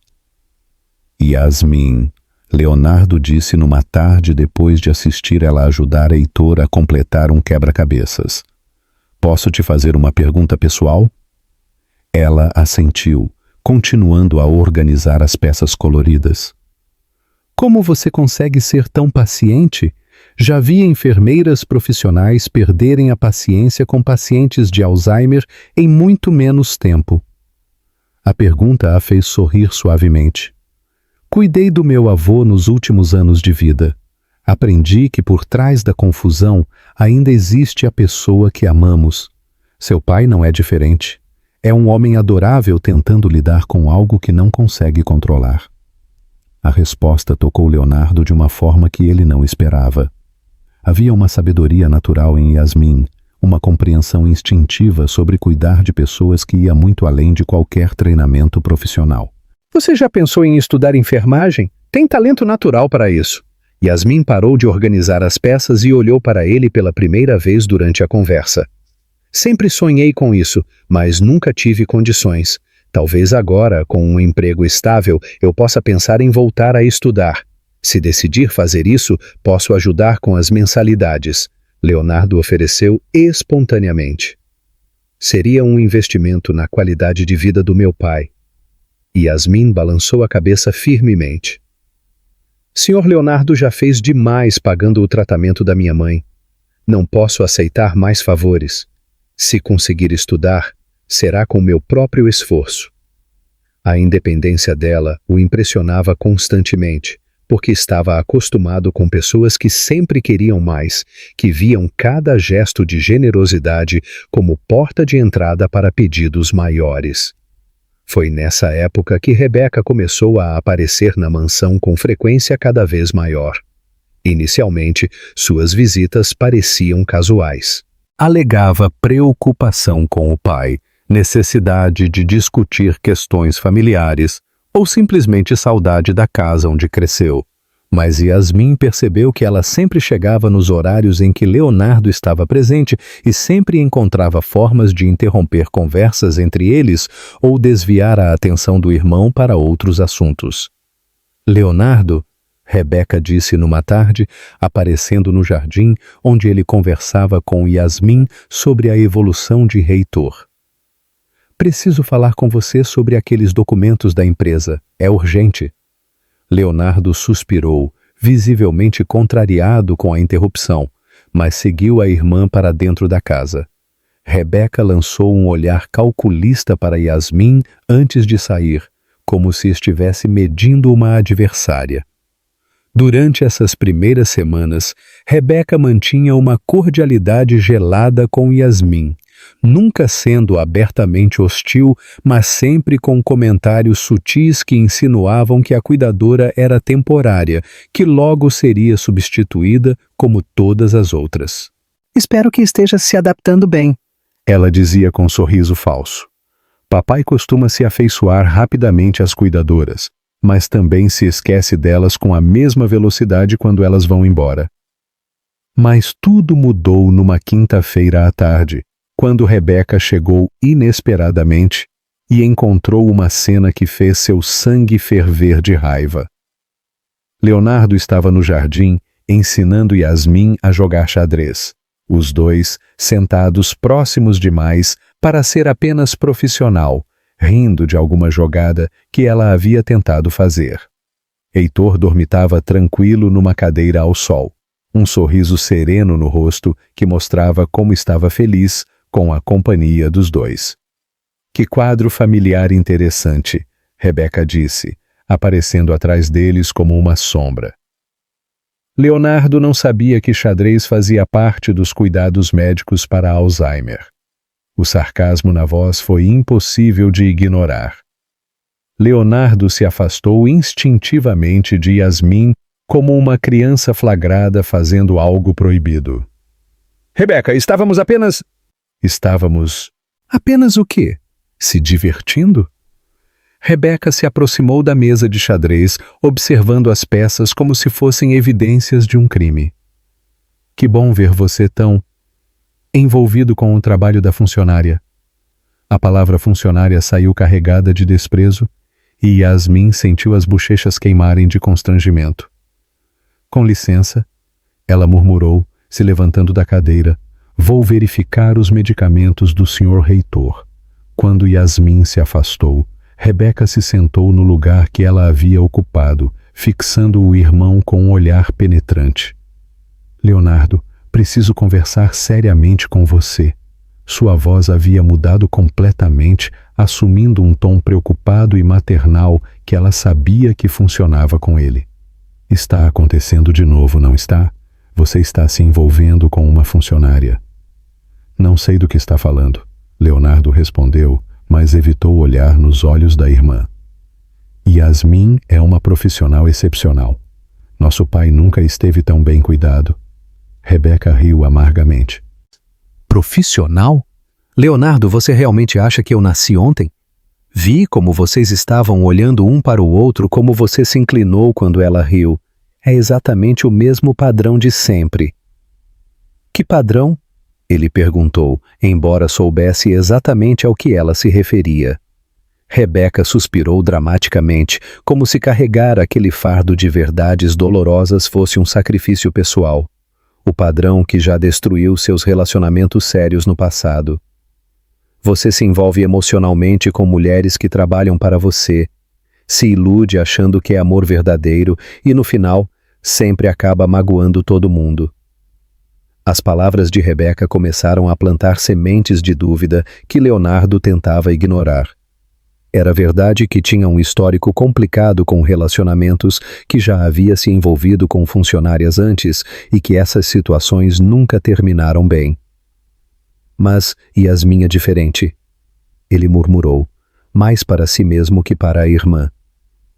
Yasmin, Leonardo disse numa tarde depois de assistir ela ajudar Heitor a completar um quebra-cabeças. Posso te fazer uma pergunta pessoal? Ela assentiu, continuando a organizar as peças coloridas. Como você consegue ser tão paciente? Já vi enfermeiras profissionais perderem a paciência com pacientes de Alzheimer em muito menos tempo. A pergunta a fez sorrir suavemente. Cuidei do meu avô nos últimos anos de vida. Aprendi que por trás da confusão ainda existe a pessoa que amamos. Seu pai não é diferente. É um homem adorável tentando lidar com algo que não consegue controlar. A resposta tocou Leonardo de uma forma que ele não esperava. Havia uma sabedoria natural em Yasmin, uma compreensão instintiva sobre cuidar de pessoas que ia muito além de qualquer treinamento profissional. Você já pensou em estudar enfermagem? Tem talento natural para isso. Yasmin parou de organizar as peças e olhou para ele pela primeira vez durante a conversa. Sempre sonhei com isso, mas nunca tive condições. Talvez agora, com um emprego estável, eu possa pensar em voltar a estudar. Se decidir fazer isso, posso ajudar com as mensalidades. Leonardo ofereceu espontaneamente. Seria um investimento na qualidade de vida do meu pai. Yasmin balançou a cabeça firmemente. Senhor Leonardo já fez demais pagando o tratamento da minha mãe. Não posso aceitar mais favores. Se conseguir estudar, será com meu próprio esforço. A independência dela o impressionava constantemente, porque estava acostumado com pessoas que sempre queriam mais, que viam cada gesto de generosidade como porta de entrada para pedidos maiores. Foi nessa época que Rebeca começou a aparecer na mansão com frequência cada vez maior. Inicialmente, suas visitas pareciam casuais. Alegava preocupação com o pai, necessidade de discutir questões familiares ou simplesmente saudade da casa onde cresceu. Mas Yasmin percebeu que ela sempre chegava nos horários em que Leonardo estava presente e sempre encontrava formas de interromper conversas entre eles ou desviar a atenção do irmão para outros assuntos. Leonardo, Rebeca disse numa tarde, aparecendo no jardim onde ele conversava com Yasmin sobre a evolução de Heitor. Preciso falar com você sobre aqueles documentos da empresa. É urgente. Leonardo suspirou, visivelmente contrariado com a interrupção, mas seguiu a irmã para dentro da casa. Rebeca lançou um olhar calculista para Yasmin antes de sair, como se estivesse medindo uma adversária. Durante essas primeiras semanas, Rebeca mantinha uma cordialidade gelada com Yasmin, nunca sendo abertamente hostil, mas sempre com comentários sutis que insinuavam que a cuidadora era temporária, que logo seria substituída como todas as outras. Espero que esteja se adaptando bem, ela dizia com um sorriso falso. Papai costuma se afeiçoar rapidamente às cuidadoras, mas também se esquece delas com a mesma velocidade quando elas vão embora. Mas tudo mudou numa quinta-feira à tarde, quando Rebeca chegou inesperadamente e encontrou uma cena que fez seu sangue ferver de raiva. Leonardo estava no jardim ensinando Yasmin a jogar xadrez, os dois sentados próximos demais para ser apenas profissional, rindo de alguma jogada que ela havia tentado fazer. Heitor dormitava tranquilo numa cadeira ao sol, um sorriso sereno no rosto que mostrava como estava feliz com a companhia dos dois. Que quadro familiar interessante, Rebeca disse, aparecendo atrás deles como uma sombra. Leonardo não sabia que xadrez fazia parte dos cuidados médicos para Alzheimer. O sarcasmo na voz foi impossível de ignorar. Leonardo se afastou instintivamente de Yasmin como uma criança flagrada fazendo algo proibido. Rebeca, estávamos apenas... Estávamos... Apenas o quê? Se divertindo? Rebeca se aproximou da mesa de xadrez, observando as peças como se fossem evidências de um crime. Que bom ver você tão... envolvido com o trabalho da funcionária. A palavra funcionária saiu carregada de desprezo e Yasmin sentiu as bochechas queimarem de constrangimento. Com licença, ela murmurou, se levantando da cadeira. Vou verificar os medicamentos do Sr. Heitor. Quando Yasmin se afastou, Rebeca se sentou no lugar que ela havia ocupado, fixando o irmão com um olhar penetrante. Leonardo, preciso conversar seriamente com você. Sua voz havia mudado completamente, assumindo um tom preocupado e maternal que ela sabia que funcionava com ele. Está acontecendo de novo, não está? Você está se envolvendo com uma funcionária. Não sei do que está falando, Leonardo respondeu, mas evitou olhar nos olhos da irmã. Yasmin é uma profissional excepcional. Nosso pai nunca esteve tão bem cuidado. Rebeca riu amargamente. Profissional? Leonardo, você realmente acha que eu nasci ontem? Vi como vocês estavam olhando um para o outro, como você se inclinou quando ela riu. É exatamente o mesmo padrão de sempre. Que padrão? Ele perguntou, embora soubesse exatamente ao que ela se referia. Rebeca suspirou dramaticamente, como se carregar aquele fardo de verdades dolorosas fosse um sacrifício pessoal. O padrão que já destruiu seus relacionamentos sérios no passado. Você se envolve emocionalmente com mulheres que trabalham para você, se ilude achando que é amor verdadeiro e, no final, sempre acaba magoando todo mundo. As palavras de Rebeca começaram a plantar sementes de dúvida que Leonardo tentava ignorar. Era verdade que tinha um histórico complicado com relacionamentos, que já havia se envolvido com funcionárias antes e que essas situações nunca terminaram bem. Mas Yasmin é diferente. Ele murmurou, mais para si mesmo que para a irmã.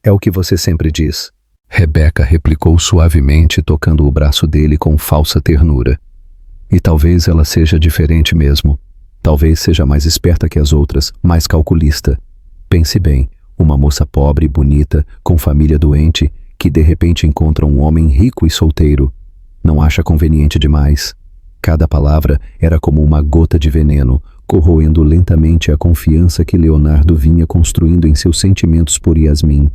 É o que você sempre diz. Rebeca replicou suavemente, tocando o braço dele com falsa ternura. E talvez ela seja diferente mesmo. Talvez seja mais esperta que as outras, mais calculista. Pense bem, uma moça pobre e bonita, com família doente, que de repente encontra um homem rico e solteiro. Não acha conveniente demais? Cada palavra era como uma gota de veneno, corroendo lentamente a confiança que Leonardo vinha construindo em seus sentimentos por Yasmin.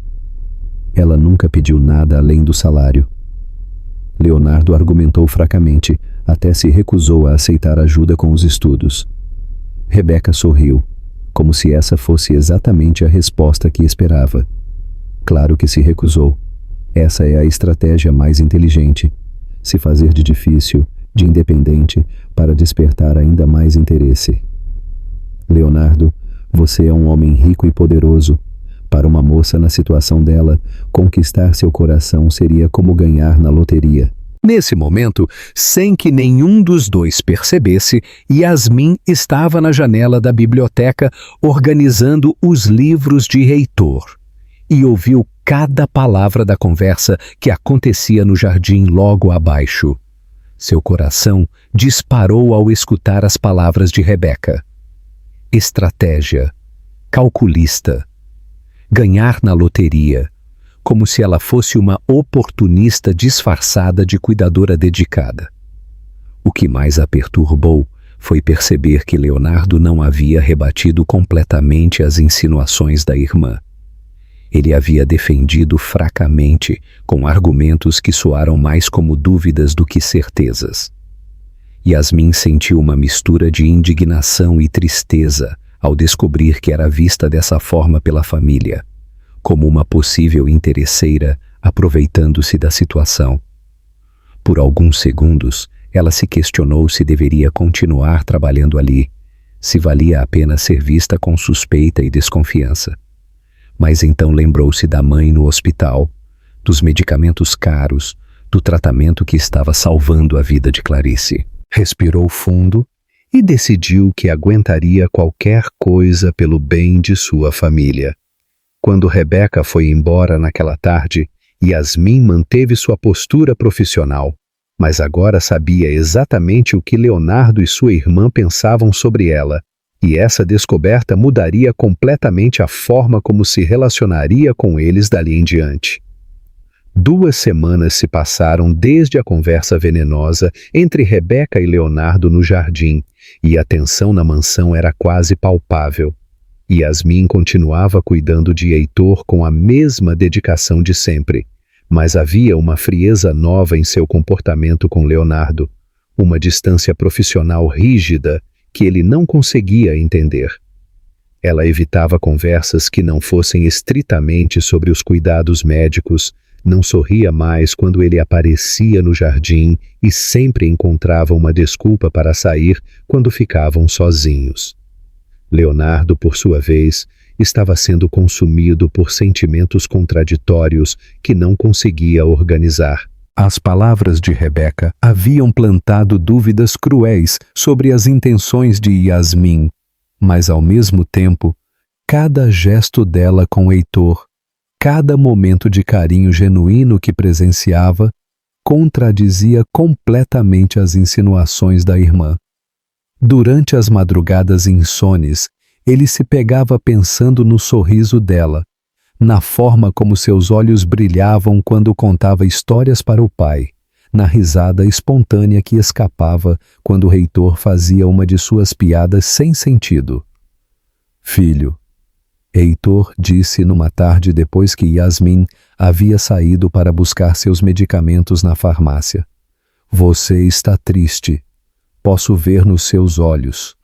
Ela nunca pediu nada além do salário. Leonardo argumentou fracamente, até se recusou a aceitar ajuda com os estudos. Rebeca sorriu, como se essa fosse exatamente a resposta que esperava. Claro que se recusou. Essa é a estratégia mais inteligente. Se fazer de difícil, de independente, para despertar ainda mais interesse. Leonardo, você é um homem rico e poderoso. Para uma moça na situação dela, conquistar seu coração seria como ganhar na loteria. Nesse momento, sem que nenhum dos dois percebesse, Yasmin estava na janela da biblioteca organizando os livros de Heitor e ouviu cada palavra da conversa que acontecia no jardim logo abaixo. Seu coração disparou ao escutar as palavras de Rebeca. Estratégia, calculista, ganhar na loteria, como se ela fosse uma oportunista disfarçada de cuidadora dedicada. O que mais a perturbou foi perceber que Leonardo não havia rebatido completamente as insinuações da irmã. Ele havia defendido fracamente, com argumentos que soaram mais como dúvidas do que certezas. Yasmin sentiu uma mistura de indignação e tristeza ao descobrir que era vista dessa forma pela família, como uma possível interesseira aproveitando-se da situação. Por alguns segundos, ela se questionou se deveria continuar trabalhando ali, se valia a pena ser vista com suspeita e desconfiança. Mas então lembrou-se da mãe no hospital, dos medicamentos caros, do tratamento que estava salvando a vida de Clarice. Respirou fundo e decidiu que aguentaria qualquer coisa pelo bem de sua família. Quando Rebeca foi embora naquela tarde, Yasmin manteve sua postura profissional, mas agora sabia exatamente o que Leonardo e sua irmã pensavam sobre ela, e essa descoberta mudaria completamente a forma como se relacionaria com eles dali em diante. 2 semanas se passaram desde a conversa venenosa entre Rebeca e Leonardo no jardim, e a tensão na mansão era quase palpável. Yasmin continuava cuidando de Heitor com a mesma dedicação de sempre, mas havia uma frieza nova em seu comportamento com Leonardo, uma distância profissional rígida que ele não conseguia entender. Ela evitava conversas que não fossem estritamente sobre os cuidados médicos, não sorria mais quando ele aparecia no jardim e sempre encontrava uma desculpa para sair quando ficavam sozinhos. Leonardo, por sua vez, estava sendo consumido por sentimentos contraditórios que não conseguia organizar. As palavras de Rebeca haviam plantado dúvidas cruéis sobre as intenções de Yasmin, mas ao mesmo tempo, cada gesto dela com Heitor, cada momento de carinho genuíno que presenciava, contradizia completamente as insinuações da irmã. Durante as madrugadas insones, ele se pegava pensando no sorriso dela, na forma como seus olhos brilhavam quando contava histórias para o pai, na risada espontânea que escapava quando Heitor fazia uma de suas piadas sem sentido. "Filho", Heitor disse numa tarde depois que Yasmin havia saído para buscar seus medicamentos na farmácia. "Você está triste. Posso ver nos seus olhos."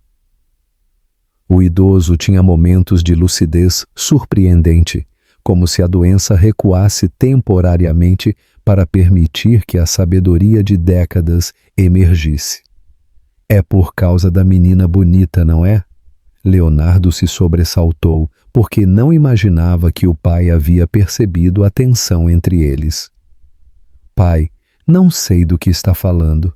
O idoso tinha momentos de lucidez surpreendente, como se a doença recuasse temporariamente para permitir que a sabedoria de décadas emergisse. "É por causa da menina bonita, não é?" Leonardo se sobressaltou, porque não imaginava que o pai havia percebido a tensão entre eles. "Pai, não sei do que está falando."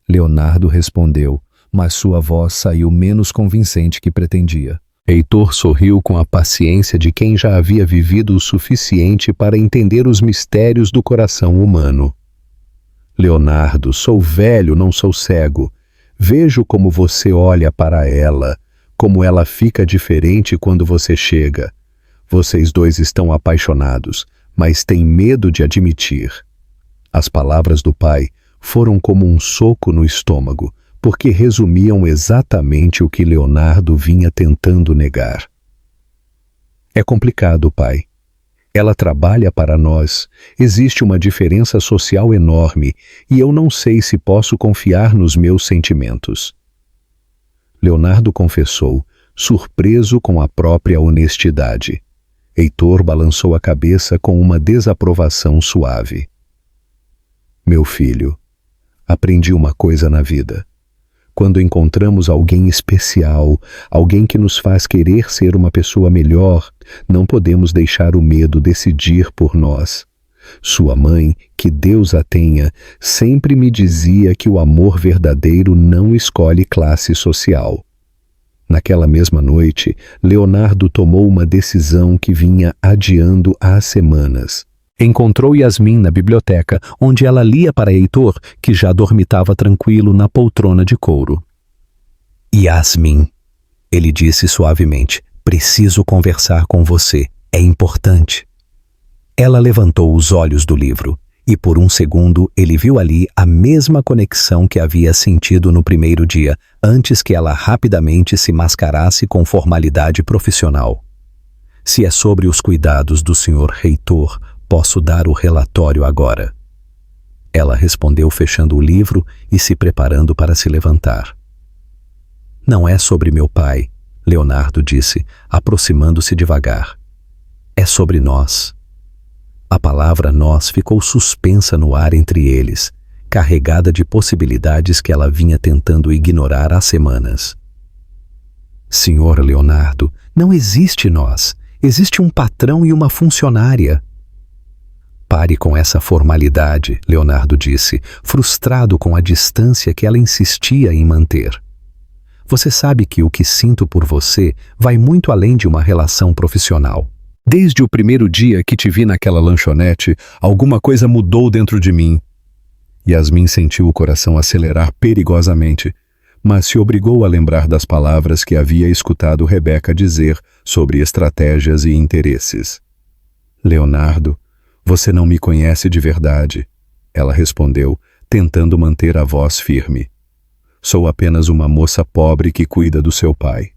Leonardo respondeu, mas sua voz saiu menos convincente que pretendia. Heitor sorriu com a paciência de quem já havia vivido o suficiente para entender os mistérios do coração humano. Leonardo, sou velho, não sou cego. Vejo como você olha para ela, como ela fica diferente quando você chega. Vocês dois estão apaixonados, mas têm medo de admitir. As palavras do pai foram como um soco no estômago, porque resumiam exatamente o que Leonardo vinha tentando negar. É complicado, pai. Ela trabalha para nós, existe uma diferença social enorme e eu não sei se posso confiar nos meus sentimentos. Leonardo confessou, surpreso com a própria honestidade. Heitor balançou a cabeça com uma desaprovação suave. Meu filho, aprendi uma coisa na vida. Quando encontramos alguém especial, alguém que nos faz querer ser uma pessoa melhor, não podemos deixar o medo decidir por nós. Sua mãe, que Deus a tenha, sempre me dizia que o amor verdadeiro não escolhe classe social. Naquela mesma noite, Leonardo tomou uma decisão que vinha adiando há semanas. Encontrou Yasmin na biblioteca, onde ela lia para Heitor, que já dormitava tranquilo na poltrona de couro. Yasmin, ele disse suavemente, preciso conversar com você, é importante. Ela levantou os olhos do livro, e por um segundo ele viu ali a mesma conexão que havia sentido no primeiro dia, antes que ela rapidamente se mascarasse com formalidade profissional. Se é sobre os cuidados do Sr. Heitor, posso dar o relatório agora. Ela respondeu fechando o livro e se preparando para se levantar. Não é sobre meu pai, Leonardo disse, aproximando-se devagar. É sobre nós. A palavra nós ficou suspensa no ar entre eles, carregada de possibilidades que ela vinha tentando ignorar há semanas. Senhor Leonardo, não existe nós. Existe um patrão e uma funcionária. Pare com essa formalidade, Leonardo disse, frustrado com a distância que ela insistia em manter. Você sabe que o que sinto por você vai muito além de uma relação profissional. Desde o primeiro dia que te vi naquela lanchonete, alguma coisa mudou dentro de mim. Yasmin sentiu o coração acelerar perigosamente, mas se obrigou a lembrar das palavras que havia escutado Rebeca dizer sobre estratégias e interesses. Leonardo, você não me conhece de verdade, ela respondeu, tentando manter a voz firme. Sou apenas uma moça pobre que cuida do seu pai.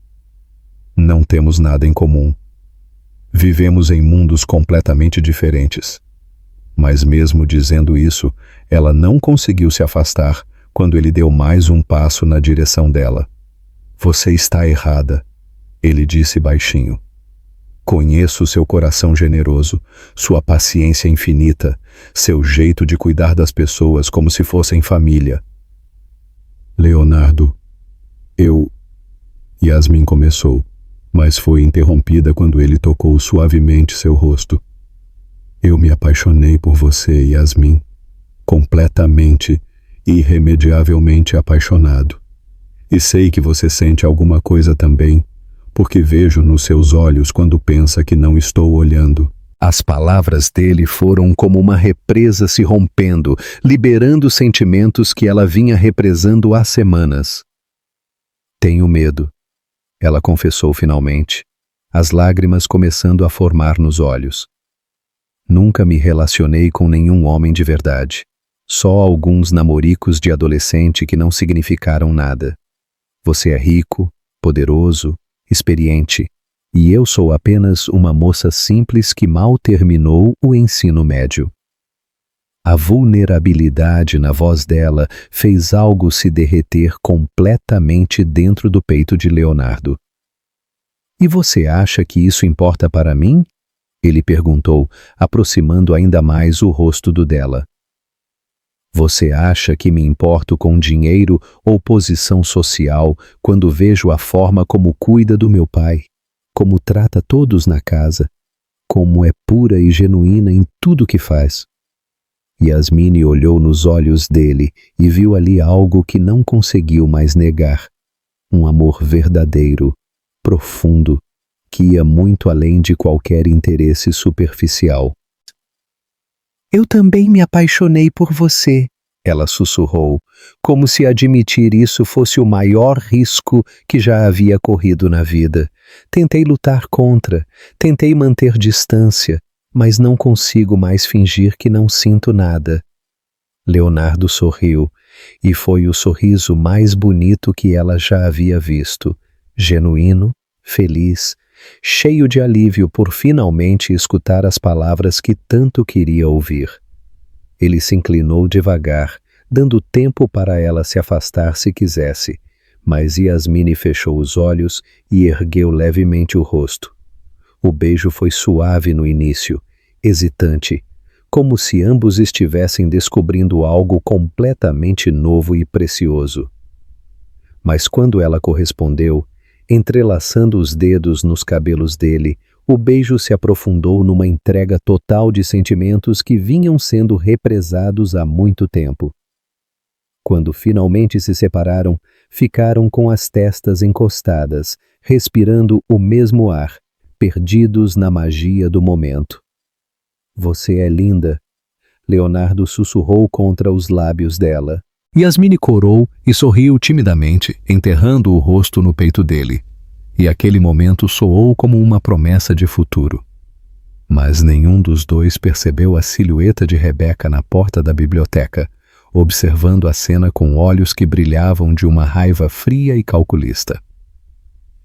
Não temos nada em comum. Vivemos em mundos completamente diferentes. Mas mesmo dizendo isso, ela não conseguiu se afastar quando ele deu mais um passo na direção dela. Você está errada, ele disse baixinho. Conheço seu coração generoso, sua paciência infinita, seu jeito de cuidar das pessoas como se fossem família. Leonardo, Yasmin começou, mas foi interrompida quando ele tocou suavemente seu rosto. Eu me apaixonei por você, Yasmin, completamente, irremediavelmente apaixonado. E sei que você sente alguma coisa também, porque vejo nos seus olhos quando pensa que não estou olhando. As palavras dele foram como uma represa se rompendo, liberando sentimentos que ela vinha represando há semanas. Tenho medo, ela confessou finalmente, as lágrimas começando a formar nos olhos. Nunca me relacionei com nenhum homem de verdade, só alguns namoricos de adolescente que não significaram nada. Você é rico, poderoso, experiente, e eu sou apenas uma moça simples que mal terminou o ensino médio. A vulnerabilidade na voz dela fez algo se derreter completamente dentro do peito de Leonardo. E você acha que isso importa para mim? Ele perguntou, aproximando ainda mais o rosto do dela. Você acha que me importo com dinheiro ou posição social quando vejo a forma como cuida do meu pai, como trata todos na casa, como é pura e genuína em tudo que faz? Yasmin olhou nos olhos dele e viu ali algo que não conseguiu mais negar, um amor verdadeiro, profundo, que ia muito além de qualquer interesse superficial. Eu também me apaixonei por você, Ela sussurrou, como se admitir isso fosse o maior risco que já havia corrido na vida. Tentei lutar contra, tentei manter distância, mas não consigo mais fingir que não sinto nada. Leonardo sorriu, e foi o sorriso mais bonito que ela já havia visto, genuíno, feliz, cheio de alívio por finalmente escutar as palavras que tanto queria ouvir. Ele se inclinou devagar, dando tempo para ela se afastar se quisesse, mas Yasmine fechou os olhos e ergueu levemente o rosto. O beijo foi suave no início, hesitante, como se ambos estivessem descobrindo algo completamente novo e precioso. Mas quando ela correspondeu, entrelaçando os dedos nos cabelos dele, o beijo se aprofundou numa entrega total de sentimentos que vinham sendo represados há muito tempo. Quando finalmente se separaram, ficaram com as testas encostadas, respirando o mesmo ar, perdidos na magia do momento. Você é linda, Leonardo sussurrou contra os lábios dela. Yasmine corou e sorriu timidamente, enterrando o rosto no peito dele. E aquele momento soou como uma promessa de futuro. Mas nenhum dos dois percebeu a silhueta de Rebeca na porta da biblioteca, observando a cena com olhos que brilhavam de uma raiva fria e calculista.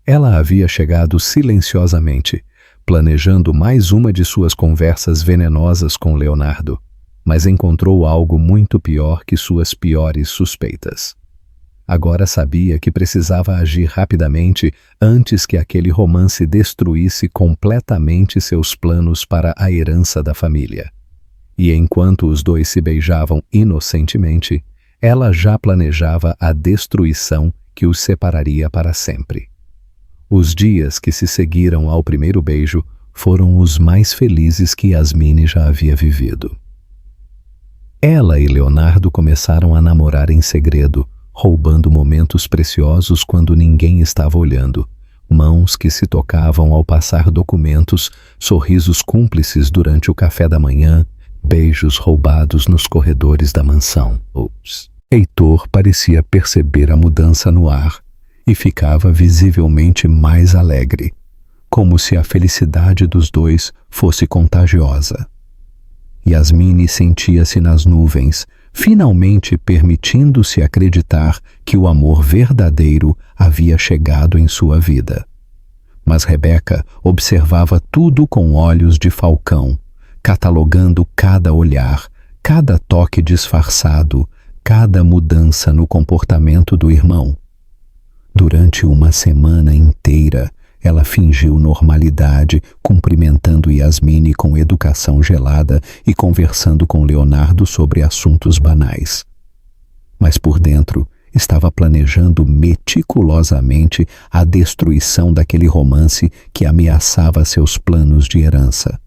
Ela havia chegado silenciosamente, planejando mais uma de suas conversas venenosas com Leonardo, mas encontrou algo muito pior que suas piores suspeitas. Agora sabia que precisava agir rapidamente antes que aquele romance destruísse completamente seus planos para a herança da família. E enquanto os dois se beijavam inocentemente, ela já planejava a destruição que os separaria para sempre. Os dias que se seguiram ao primeiro beijo foram os mais felizes que Yasmine já havia vivido. Ela e Leonardo começaram a namorar em segredo, roubando momentos preciosos quando ninguém estava olhando, mãos que se tocavam ao passar documentos, sorrisos cúmplices durante o café da manhã, beijos roubados nos corredores da mansão. Heitor parecia perceber a mudança no ar e ficava visivelmente mais alegre, como se a felicidade dos dois fosse contagiosa. Yasmine sentia-se nas nuvens, finalmente permitindo-se acreditar que o amor verdadeiro havia chegado em sua vida. Mas Rebeca observava tudo com olhos de falcão, catalogando cada olhar, cada toque disfarçado, cada mudança no comportamento do irmão. Durante uma semana inteira, ela fingiu normalidade, cumprimentando Yasmine com educação gelada e conversando com Leonardo sobre assuntos banais. Mas por dentro, estava planejando meticulosamente a destruição daquele romance que ameaçava seus planos de herança.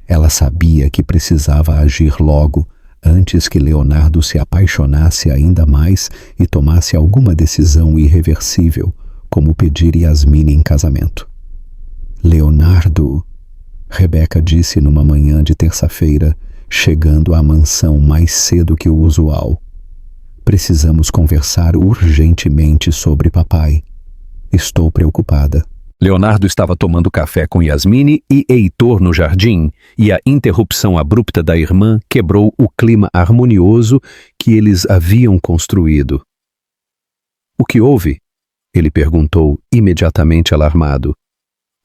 Ela sabia que precisava agir logo, antes que Leonardo se apaixonasse ainda mais e tomasse alguma decisão irreversível, como pedir Yasmine em casamento. Leonardo, Rebeca disse numa manhã de terça-feira, chegando à mansão mais cedo que o usual. Precisamos conversar urgentemente sobre papai. Estou preocupada. Leonardo estava tomando café com Yasmine e Heitor no jardim, e a interrupção abrupta da irmã quebrou o clima harmonioso que eles haviam construído. O que houve? Ele perguntou, imediatamente alarmado.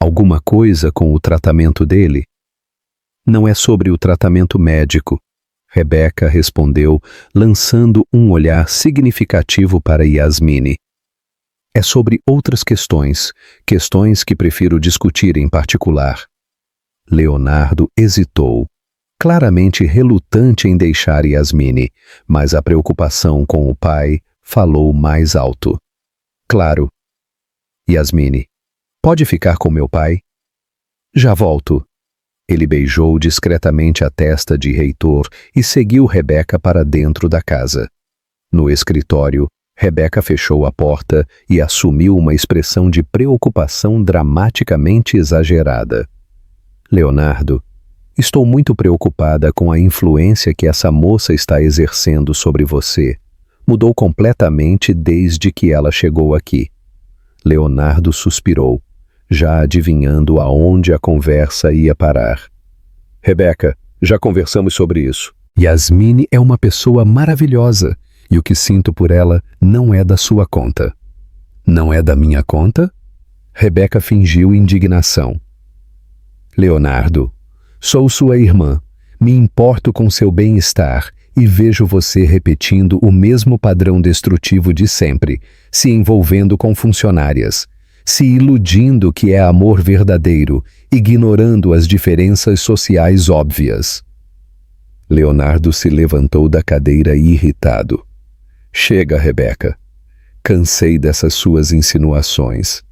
Alguma coisa com o tratamento dele? Não é sobre o tratamento médico, Rebeca respondeu, lançando um olhar significativo para Yasmine. É sobre outras questões que prefiro discutir em particular. Leonardo hesitou, claramente relutante em deixar Yasmine, mas a preocupação com o pai falou mais alto. Claro. Yasmine, pode ficar com meu pai? Já volto. Ele beijou discretamente a testa de Heitor e seguiu Rebeca para dentro da casa. No escritório, Rebeca fechou a porta e assumiu uma expressão de preocupação dramaticamente exagerada. Leonardo, estou muito preocupada com a influência que essa moça está exercendo sobre você. Mudou completamente desde que ela chegou aqui. Leonardo suspirou, já adivinhando aonde a conversa ia parar. Rebeca, já conversamos sobre isso. Yasmine é uma pessoa maravilhosa e o que sinto por ela não é da sua conta. Não é da minha conta? Rebeca fingiu indignação. Leonardo, sou sua irmã, me importo com seu bem-estar e vejo você repetindo o mesmo padrão destrutivo de sempre, se envolvendo com funcionárias, se iludindo que é amor verdadeiro, ignorando as diferenças sociais óbvias. Leonardo se levantou da cadeira irritado. Chega, Rebeca. Cansei dessas suas insinuações.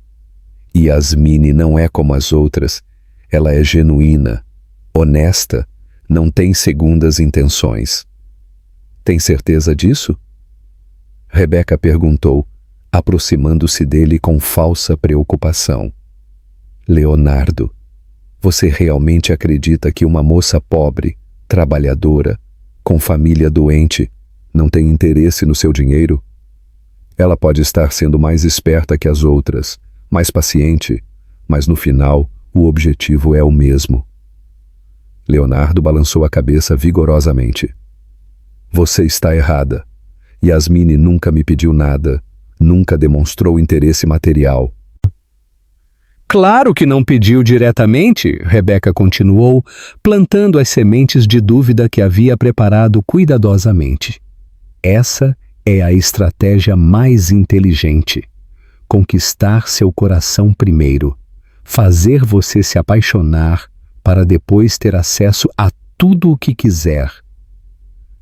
Yasmine não é como as outras. Ela é genuína, honesta, não tem segundas intenções. Tem certeza disso? Rebeca perguntou, aproximando-se dele com falsa preocupação. Leonardo, você realmente acredita que uma moça pobre, trabalhadora, com família doente, não tem interesse no seu dinheiro? Ela pode estar sendo mais esperta que as outras, mais paciente, mas no final o objetivo é o mesmo. Leonardo balançou a cabeça vigorosamente. Você está errada. Yasmine nunca me pediu nada, nunca demonstrou interesse material. Claro que não pediu diretamente, Rebeca continuou, plantando as sementes de dúvida que havia preparado cuidadosamente. Essa é a estratégia mais inteligente. Conquistar seu coração primeiro. Fazer você se apaixonar para depois ter acesso a tudo o que quiser.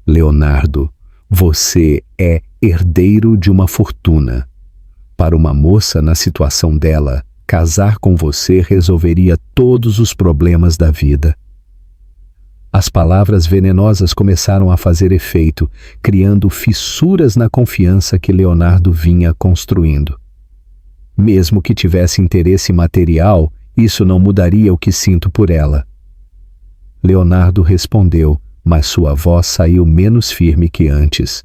Leonardo, você é herdeiro de uma fortuna. Para uma moça na situação dela, casar com você resolveria todos os problemas da vida. As palavras venenosas começaram a fazer efeito, criando fissuras na confiança que Leonardo vinha construindo. Mesmo que tivesse interesse material, isso não mudaria o que sinto por ela. Leonardo respondeu, mas sua voz saiu menos firme que antes.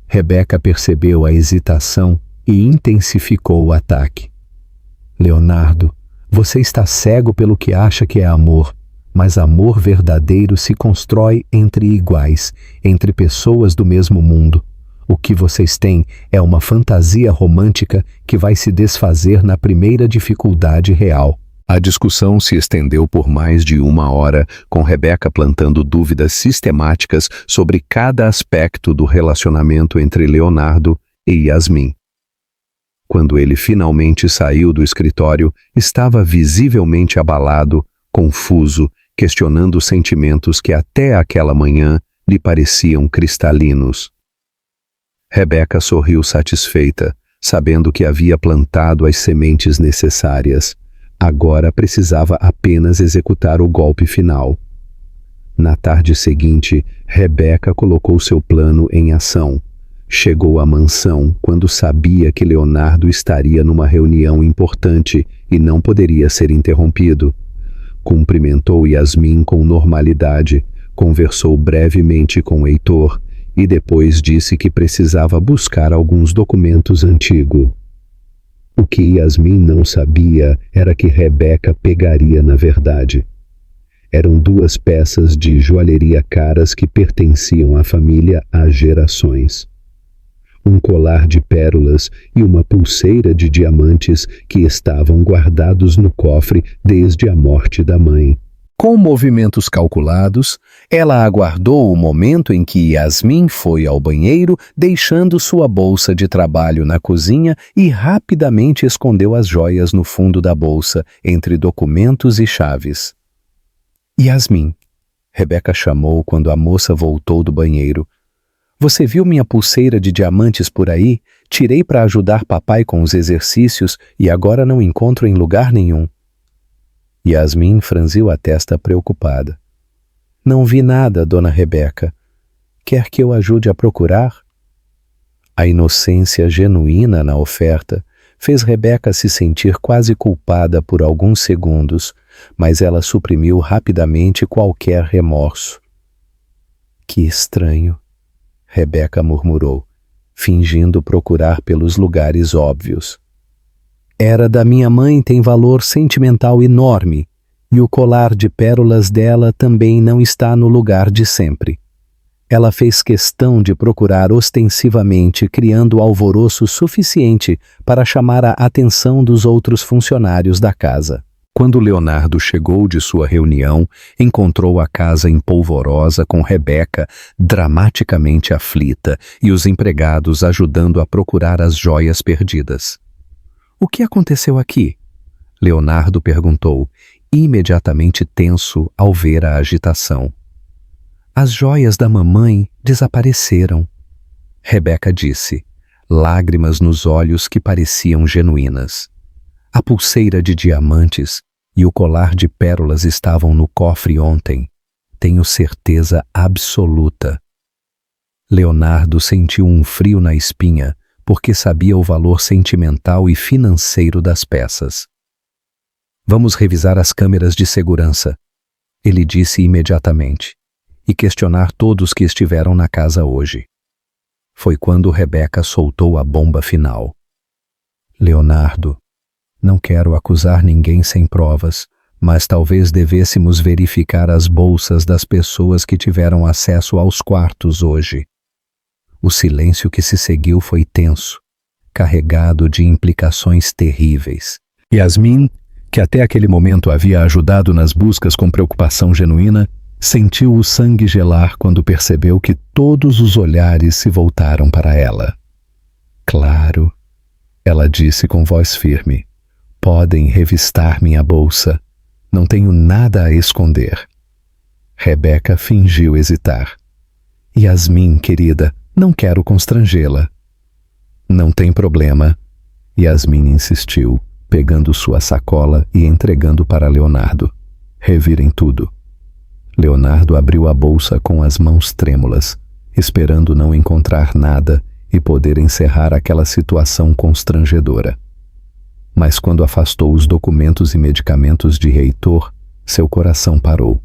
Rebeca percebeu a hesitação e intensificou o ataque. Leonardo, você está cego pelo que acha que é amor, mas amor verdadeiro se constrói entre iguais, entre pessoas do mesmo mundo. O que vocês têm é uma fantasia romântica que vai se desfazer na primeira dificuldade real. A discussão se estendeu por mais de 1 hora, com Rebeca plantando dúvidas sistemáticas sobre cada aspecto do relacionamento entre Leonardo e Yasmin. Quando ele finalmente saiu do escritório, estava visivelmente abalado, confuso, questionando sentimentos que até aquela manhã lhe pareciam cristalinos. Rebeca sorriu satisfeita, sabendo que havia plantado as sementes necessárias. Agora precisava apenas executar o golpe final. Na tarde seguinte, Rebeca colocou seu plano em ação. Chegou à mansão quando sabia que Leonardo estaria numa reunião importante e não poderia ser interrompido. Cumprimentou Yasmin com normalidade, conversou brevemente com Heitor e depois disse que precisava buscar alguns documentos antigos. O que Yasmin não sabia era que Rebeca pegaria na verdade. Eram 2 peças de joalheria caras que pertenciam à família há gerações. Um colar de pérolas e uma pulseira de diamantes que estavam guardados no cofre desde a morte da mãe. Com movimentos calculados, ela aguardou o momento em que Yasmin foi ao banheiro, deixando sua bolsa de trabalho na cozinha e rapidamente escondeu as joias no fundo da bolsa, entre documentos e chaves. Yasmin, Rebeca chamou quando a moça voltou do banheiro. Você viu minha pulseira de diamantes por aí? Tirei para ajudar papai com os exercícios e agora não encontro em lugar nenhum. Yasmin franziu a testa preocupada. Não vi nada, dona Rebeca. Quer que eu ajude a procurar? A inocência genuína na oferta fez Rebeca se sentir quase culpada por alguns segundos, mas ela suprimiu rapidamente qualquer remorso. Que estranho, Rebeca murmurou, fingindo procurar pelos lugares óbvios. Era da minha mãe tem valor sentimental enorme, e o colar de pérolas dela também não está no lugar de sempre. Ela fez questão de procurar ostensivamente, criando alvoroço suficiente para chamar a atenção dos outros funcionários da casa. Quando Leonardo chegou de sua reunião, encontrou a casa empolvorosa com Rebeca dramaticamente aflita e os empregados ajudando a procurar as joias perdidas. "O que aconteceu aqui?" Leonardo perguntou, imediatamente tenso ao ver a agitação. "As joias da mamãe desapareceram", Rebeca disse, lágrimas nos olhos que pareciam genuínas. A pulseira de diamantes e o colar de pérolas estavam no cofre ontem. Tenho certeza absoluta. Leonardo sentiu um frio na espinha, porque sabia o valor sentimental e financeiro das peças. "Vamos revisar as câmeras de segurança", ele disse imediatamente, "e questionar todos que estiveram na casa hoje." Foi quando Rebeca soltou a bomba final. "Leonardo, não quero acusar ninguém sem provas, mas talvez devêssemos verificar as bolsas das pessoas que tiveram acesso aos quartos hoje." O silêncio que se seguiu foi tenso, carregado de implicações terríveis. Yasmin, que até aquele momento havia ajudado nas buscas com preocupação genuína, sentiu o sangue gelar quando percebeu que todos os olhares se voltaram para ela. "Claro", ela disse com voz firme. "Podem revistar minha bolsa. Não tenho nada a esconder." Rebeca fingiu hesitar. "Yasmin, querida, não quero constrangê-la." "Não tem problema." Yasmin insistiu, pegando sua sacola e entregando para Leonardo. "Revirem tudo." Leonardo abriu a bolsa com as mãos trêmulas, esperando não encontrar nada e poder encerrar aquela situação constrangedora. Mas quando afastou os documentos e medicamentos de Heitor, seu coração parou.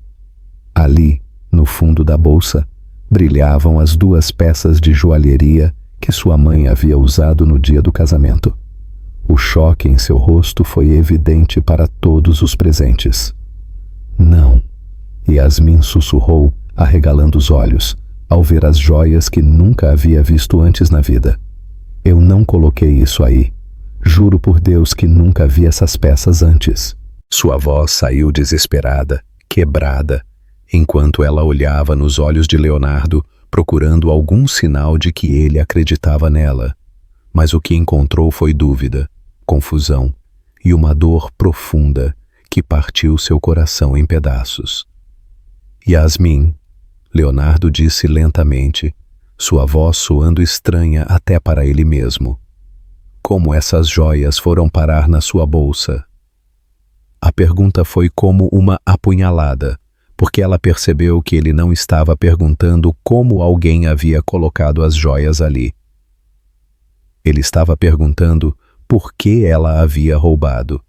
Ali, no fundo da bolsa, brilhavam as 2 peças de joalheria que sua mãe havia usado no dia do casamento. O choque em seu rosto foi evidente para todos os presentes. "Não", Yasmin sussurrou, arregalando os olhos, ao ver as joias que nunca havia visto antes na vida. "Eu não coloquei isso aí. Juro por Deus que nunca vi essas peças antes." Sua voz saiu desesperada, quebrada, enquanto ela olhava nos olhos de Leonardo, procurando algum sinal de que ele acreditava nela. Mas o que encontrou foi dúvida, confusão e uma dor profunda que partiu seu coração em pedaços. "Yasmin", Leonardo disse lentamente, sua voz soando estranha até para ele mesmo. "Como essas joias foram parar na sua bolsa?" A pergunta foi como uma apunhalada, porque ela percebeu que ele não estava perguntando como alguém havia colocado as joias ali. Ele estava perguntando por que ela havia roubado.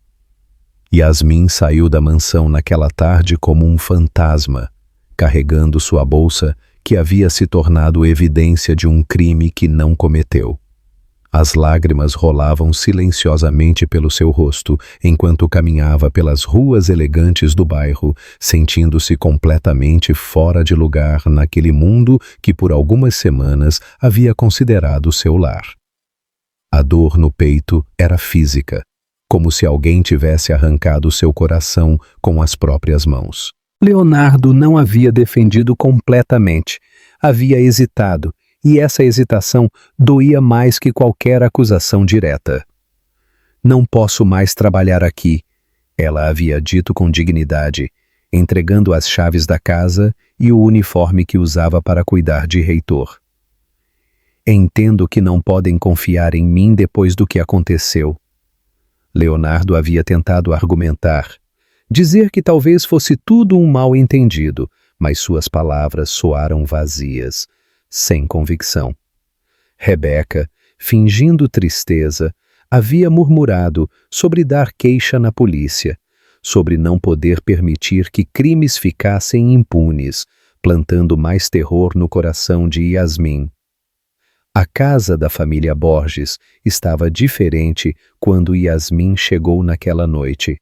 Yasmin saiu da mansão naquela tarde como um fantasma, carregando sua bolsa que havia se tornado evidência de um crime que não cometeu. As lágrimas rolavam silenciosamente pelo seu rosto enquanto caminhava pelas ruas elegantes do bairro, sentindo-se completamente fora de lugar naquele mundo que por algumas semanas havia considerado seu lar. A dor no peito era física, como se alguém tivesse arrancado seu coração com as próprias mãos. Leonardo não havia defendido completamente, havia hesitado, e essa hesitação doía mais que qualquer acusação direta. "Não posso mais trabalhar aqui", ela havia dito com dignidade, entregando as chaves da casa e o uniforme que usava para cuidar de Heitor. "Entendo que não podem confiar em mim depois do que aconteceu." Leonardo havia tentado argumentar, dizer que talvez fosse tudo um mal-entendido, mas suas palavras soaram vazias, sem convicção. Rebeca, fingindo tristeza, havia murmurado sobre dar queixa na polícia, sobre não poder permitir que crimes ficassem impunes, plantando mais terror no coração de Yasmin. A casa da família Borges estava diferente quando Yasmin chegou naquela noite.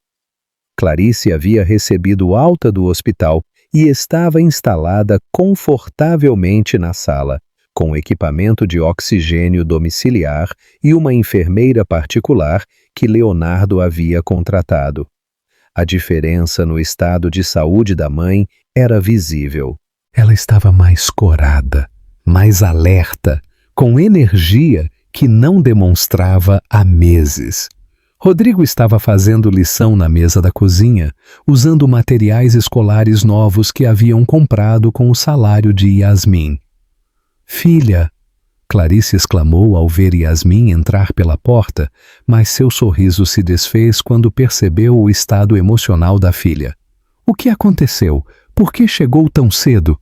Clarice havia recebido alta do hospital e estava instalada confortavelmente na sala, com equipamento de oxigênio domiciliar e uma enfermeira particular que Leonardo havia contratado. A diferença no estado de saúde da mãe era visível. Ela estava mais corada, mais alerta, com energia que não demonstrava há meses. Rodrigo estava fazendo lição na mesa da cozinha, usando materiais escolares novos que haviam comprado com o salário de Yasmin. "Filha!" Clarice exclamou ao ver Yasmin entrar pela porta, mas seu sorriso se desfez quando percebeu o estado emocional da filha. "O que aconteceu? Por que chegou tão cedo?"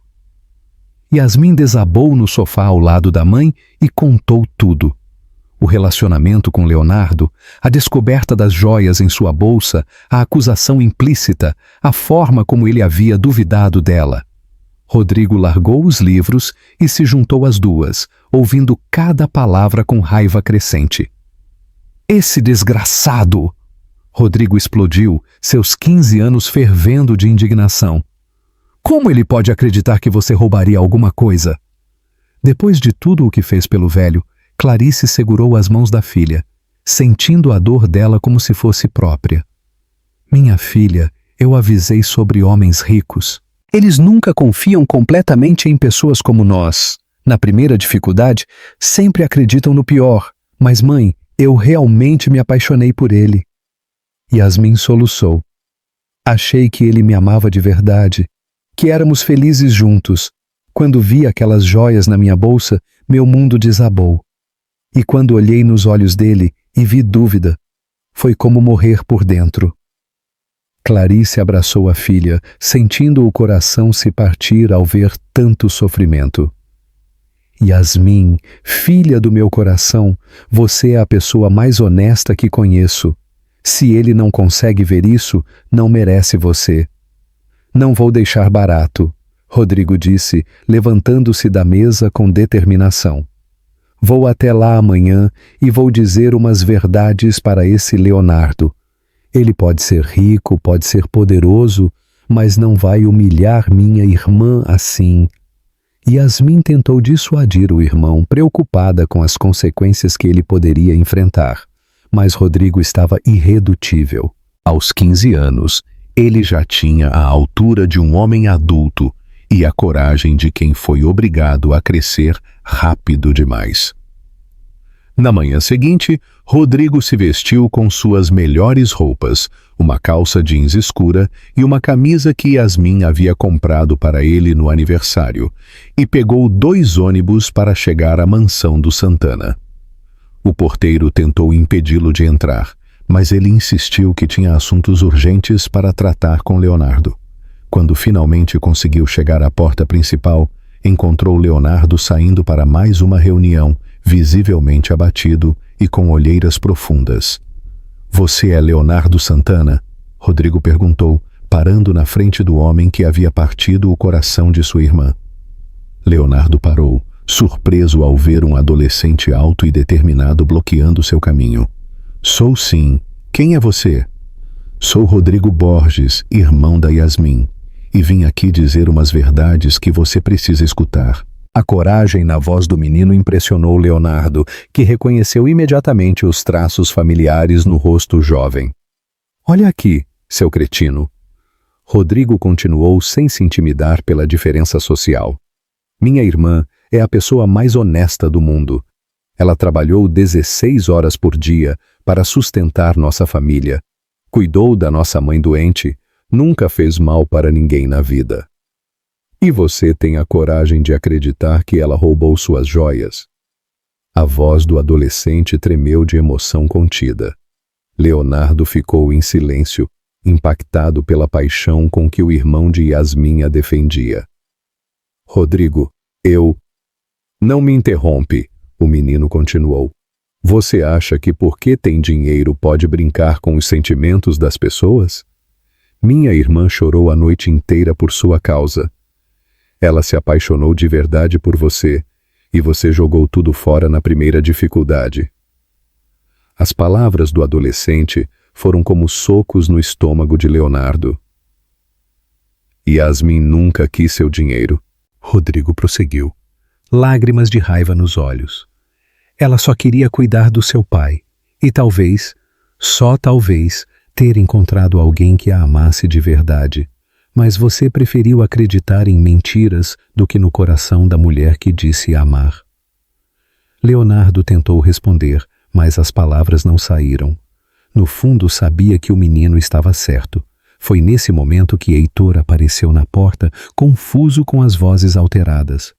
Yasmin desabou no sofá ao lado da mãe e contou tudo. O relacionamento com Leonardo, a descoberta das joias em sua bolsa, a acusação implícita, a forma como ele havia duvidado dela. Rodrigo largou os livros e se juntou às duas, ouvindo cada palavra com raiva crescente. "Esse desgraçado!" Rodrigo explodiu, seus 15 anos fervendo de indignação. "Como ele pode acreditar que você roubaria alguma coisa?" Depois de tudo o que fez pelo velho, Clarice segurou as mãos da filha, sentindo a dor dela como se fosse própria. "Minha filha, eu avisei sobre homens ricos. Eles nunca confiam completamente em pessoas como nós. Na primeira dificuldade, sempre acreditam no pior. Mas, mãe, eu realmente me apaixonei por ele." Yasmin soluçou. "Achei que ele me amava de verdade, que éramos felizes juntos. Quando vi aquelas joias na minha bolsa, meu mundo desabou. E quando olhei nos olhos dele e vi dúvida, foi como morrer por dentro." Clarice abraçou a filha, sentindo o coração se partir ao ver tanto sofrimento. "Yasmin, filha do meu coração, você é a pessoa mais honesta que conheço. Se ele não consegue ver isso, não merece você." "Não vou deixar barato", Rodrigo disse, levantando-se da mesa com determinação. "Vou até lá amanhã e vou dizer umas verdades para esse Leonardo. Ele pode ser rico, pode ser poderoso, mas não vai humilhar minha irmã assim." Yasmin tentou dissuadir o irmão, preocupada com as consequências que ele poderia enfrentar. Mas Rodrigo estava irredutível. Aos 15 anos, ele já tinha a altura de um homem adulto e a coragem de quem foi obrigado a crescer rápido demais. Na manhã seguinte, Rodrigo se vestiu com suas melhores roupas, uma calça jeans escura e uma camisa que Yasmin havia comprado para ele no aniversário, e pegou 2 ônibus para chegar à mansão do Santana. O porteiro tentou impedi-lo de entrar, mas ele insistiu que tinha assuntos urgentes para tratar com Leonardo. Quando finalmente conseguiu chegar à porta principal, encontrou Leonardo saindo para mais uma reunião, visivelmente abatido e com olheiras profundas. "Você é Leonardo Santana?" Rodrigo perguntou, parando na frente do homem que havia partido o coração de sua irmã. Leonardo parou, surpreso ao ver um adolescente alto e determinado bloqueando seu caminho. "Sou sim. Quem é você?" "Sou Rodrigo Borges, irmão da Yasmin, e vim aqui dizer umas verdades que você precisa escutar." A coragem na voz do menino impressionou Leonardo, que reconheceu imediatamente os traços familiares no rosto jovem. "Olha aqui, seu cretino." Rodrigo continuou sem se intimidar pela diferença social. "Minha irmã é a pessoa mais honesta do mundo. Ela trabalhou 16 horas por dia para sustentar nossa família. Cuidou da nossa mãe doente, nunca fez mal para ninguém na vida. E você tem a coragem de acreditar que ela roubou suas joias?" A voz do adolescente tremeu de emoção contida. Leonardo ficou em silêncio, impactado pela paixão com que o irmão de Yasmin a defendia. "Rodrigo, eu..." "Não me interrompe." O menino continuou. Você acha que porque tem dinheiro pode brincar com os sentimentos das pessoas? Minha irmã chorou a noite inteira por sua causa. Ela se apaixonou de verdade por você, e você jogou tudo fora na primeira dificuldade. As palavras do adolescente foram como socos no estômago de Leonardo. Yasmin nunca quis seu dinheiro. Rodrigo prosseguiu, lágrimas de raiva nos olhos. Ela só queria cuidar do seu pai, e talvez, só talvez, ter encontrado alguém que a amasse de verdade. Mas você preferiu acreditar em mentiras do que no coração da mulher que disse amar. Leonardo tentou responder, mas as palavras não saíram. No fundo, sabia que o menino estava certo. Foi nesse momento que Heitor apareceu na porta, confuso com as vozes alteradas.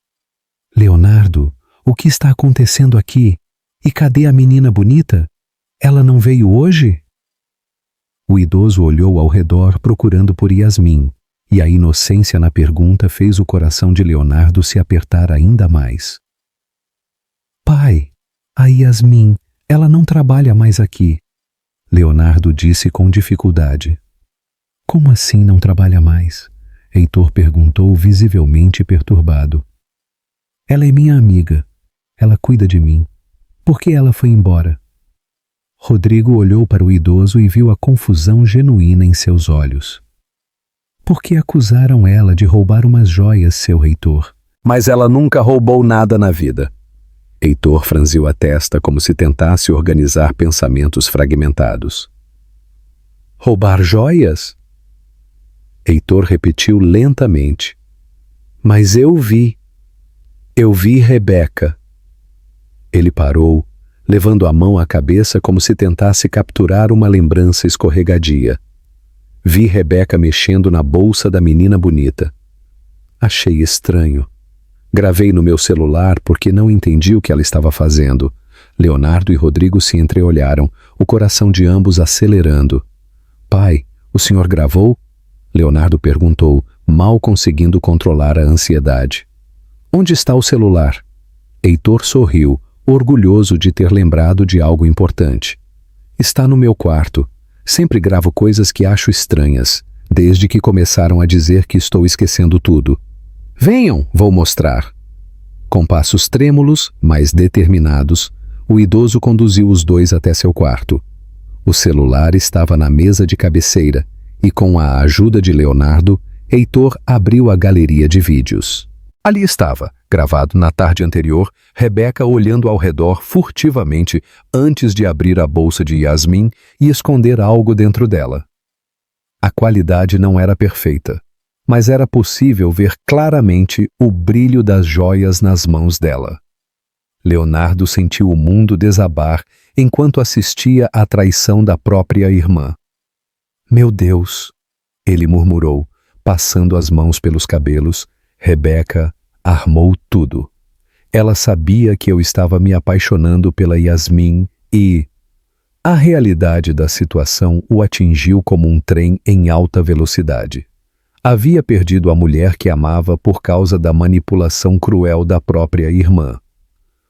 Leonardo, o que está acontecendo aqui? E cadê a menina bonita? Ela não veio hoje? O idoso olhou ao redor procurando por Yasmin, e a inocência na pergunta fez o coração de Leonardo se apertar ainda mais. Pai, a Yasmin, ela não trabalha mais aqui. Leonardo disse com dificuldade. Como assim não trabalha mais? Heitor perguntou visivelmente perturbado. Ela é minha amiga. Ela cuida de mim. Por que ela foi embora? Rodrigo olhou para o idoso e viu a confusão genuína em seus olhos. Por que acusaram ela de roubar umas joias, seu Heitor? Mas ela nunca roubou nada na vida. Heitor franziu a testa como se tentasse organizar pensamentos fragmentados. Roubar joias? Heitor repetiu lentamente. Mas eu vi. Eu vi Rebeca. Ele parou, levando a mão à cabeça como se tentasse capturar uma lembrança escorregadia. Vi Rebeca mexendo na bolsa da menina bonita. Achei estranho. Gravei no meu celular porque não entendi o que ela estava fazendo. Leonardo e Rodrigo se entreolharam, o coração de ambos acelerando. Pai, o senhor gravou? Leonardo perguntou, mal conseguindo controlar a ansiedade. Onde está o celular? Heitor sorriu, orgulhoso de ter lembrado de algo importante. Está no meu quarto. Sempre gravo coisas que acho estranhas, desde que começaram a dizer que estou esquecendo tudo. Venham, vou mostrar. Com passos trêmulos, mas determinados, o idoso conduziu os dois até seu quarto. O celular estava na mesa de cabeceira e, com a ajuda de Leonardo, Heitor abriu a galeria de vídeos. Ali estava, gravado na tarde anterior, Rebeca olhando ao redor furtivamente antes de abrir a bolsa de Yasmin e esconder algo dentro dela. A qualidade não era perfeita, mas era possível ver claramente o brilho das joias nas mãos dela. Leonardo sentiu o mundo desabar enquanto assistia à traição da própria irmã. Meu Deus, ele murmurou, passando as mãos pelos cabelos. Rebeca armou tudo. Ela sabia que eu estava me apaixonando pela Yasmin e... A realidade da situação o atingiu como um trem em alta velocidade. Havia perdido a mulher que amava por causa da manipulação cruel da própria irmã.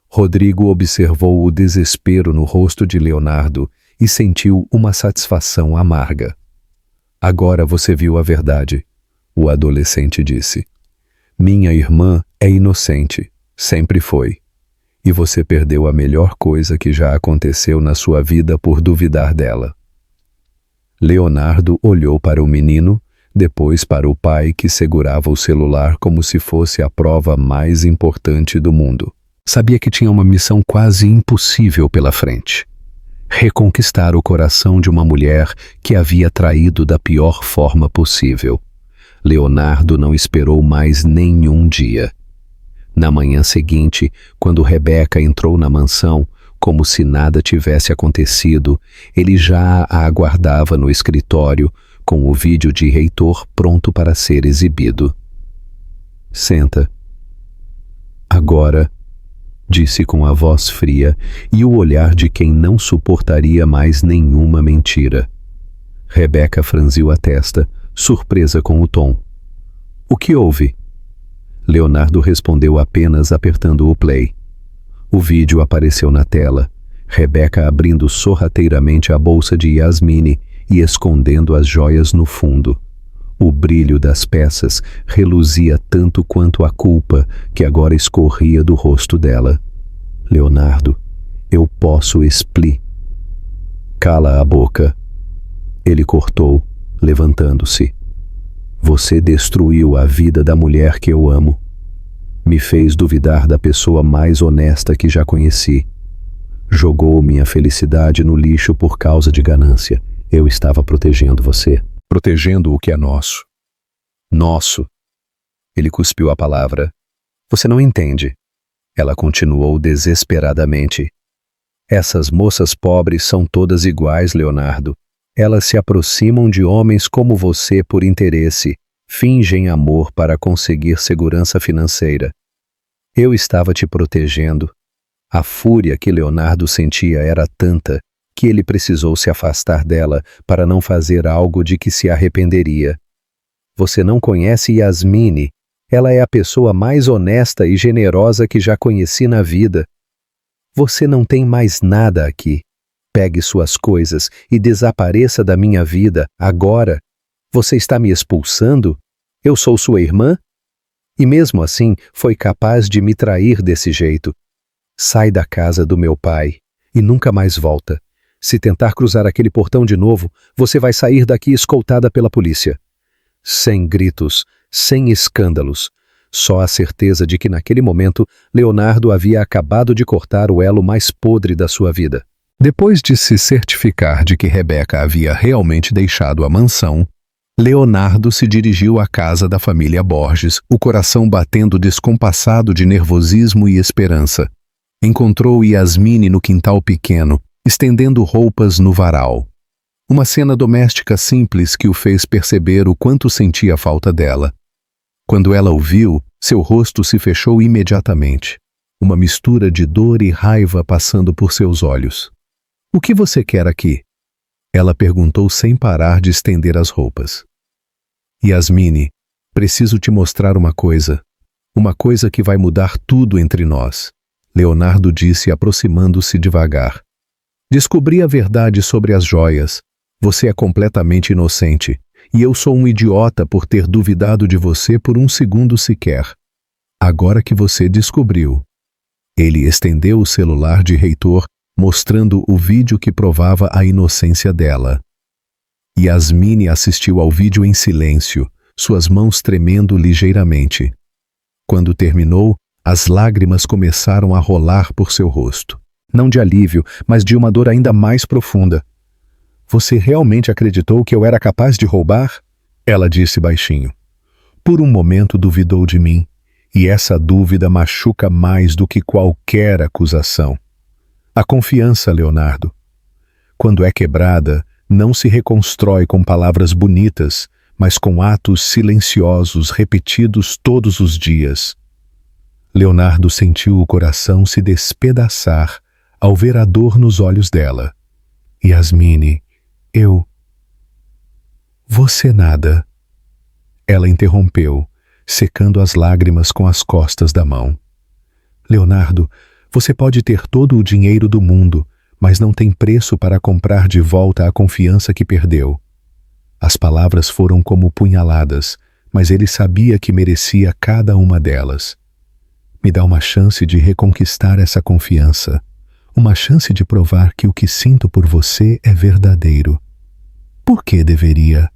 Rodrigo observou o desespero no rosto de Leonardo e sentiu uma satisfação amarga. Agora você viu a verdade, o adolescente disse. Minha irmã é inocente, sempre foi. E você perdeu a melhor coisa que já aconteceu na sua vida por duvidar dela. Leonardo olhou para o menino, depois para o pai que segurava o celular como se fosse a prova mais importante do mundo. Sabia que tinha uma missão quase impossível pela frente. Reconquistar o coração de uma mulher que havia traído da pior forma possível. Leonardo não esperou mais nenhum dia. Na manhã seguinte, quando Rebeca entrou na mansão, como se nada tivesse acontecido, ele já a aguardava no escritório, com o vídeo de Heitor pronto para ser exibido. Senta. Agora, disse com a voz fria e o olhar de quem não suportaria mais nenhuma mentira. Rebeca franziu a testa, surpresa com o tom. O que houve? Leonardo respondeu apenas apertando o play. O vídeo apareceu na tela. Rebeca abrindo sorrateiramente a bolsa de Yasmine e escondendo as joias no fundo. O brilho das peças reluzia tanto quanto a culpa que agora escorria do rosto dela. Leonardo, eu posso explicar. Cala a boca. Ele cortou, levantando-se. Você destruiu a vida da mulher que eu amo. Me fez duvidar da pessoa mais honesta que já conheci. Jogou minha felicidade no lixo por causa de ganância. Eu estava protegendo você. Protegendo o que é nosso. Nosso. Ele cuspiu a palavra. Você não entende. Ela continuou desesperadamente. Essas moças pobres são todas iguais, Leonardo. Elas se aproximam de homens como você por interesse, fingem amor para conseguir segurança financeira. Eu estava te protegendo. A fúria que Leonardo sentia era tanta que ele precisou se afastar dela para não fazer algo de que se arrependeria. Você não conhece Yasmine. Ela é a pessoa mais honesta e generosa que já conheci na vida. Você não tem mais nada aqui. Pegue suas coisas e desapareça da minha vida agora. Você está me expulsando? Eu sou sua irmã? E mesmo assim foi capaz de me trair desse jeito. Sai da casa do meu pai e nunca mais volta. Se tentar cruzar aquele portão de novo, você vai sair daqui escoltada pela polícia. Sem gritos, sem escândalos. Só a certeza de que naquele momento Leonardo havia acabado de cortar o elo mais podre da sua vida. Depois de se certificar de que Rebeca havia realmente deixado a mansão, Leonardo se dirigiu à casa da família Borges, o coração batendo descompassado de nervosismo e esperança. Encontrou Yasmine no quintal pequeno, estendendo roupas no varal. Uma cena doméstica simples que o fez perceber o quanto sentia falta dela. Quando ela o viu, seu rosto se fechou imediatamente, uma mistura de dor e raiva passando por seus olhos. O que você quer aqui? Ela perguntou sem parar de estender as roupas. Yasmine, preciso te mostrar uma coisa que vai mudar tudo entre nós, Leonardo disse aproximando-se devagar. Descobri a verdade sobre as joias. Você é completamente inocente, e eu sou um idiota por ter duvidado de você por um segundo sequer. Agora que você descobriu. Ele estendeu o celular de Heitor, mostrando o vídeo que provava a inocência dela. Yasmine assistiu ao vídeo em silêncio, suas mãos tremendo ligeiramente. Quando terminou, as lágrimas começaram a rolar por seu rosto. Não de alívio, mas de uma dor ainda mais profunda. Você realmente acreditou que eu era capaz de roubar? Ela disse baixinho. Por um momento duvidou de mim, e essa dúvida machuca mais do que qualquer acusação. A confiança, Leonardo. Quando é quebrada, não se reconstrói com palavras bonitas, mas com atos silenciosos repetidos todos os dias. Leonardo sentiu o coração se despedaçar ao ver a dor nos olhos dela. Yasmine, Você nada. Ela interrompeu, secando as lágrimas com as costas da mão. Leonardo, você pode ter todo o dinheiro do mundo, mas não tem preço para comprar de volta a confiança que perdeu. As palavras foram como punhaladas, mas ele sabia que merecia cada uma delas. Me dá uma chance de reconquistar essa confiança, uma chance de provar que o que sinto por você é verdadeiro. Por que deveria?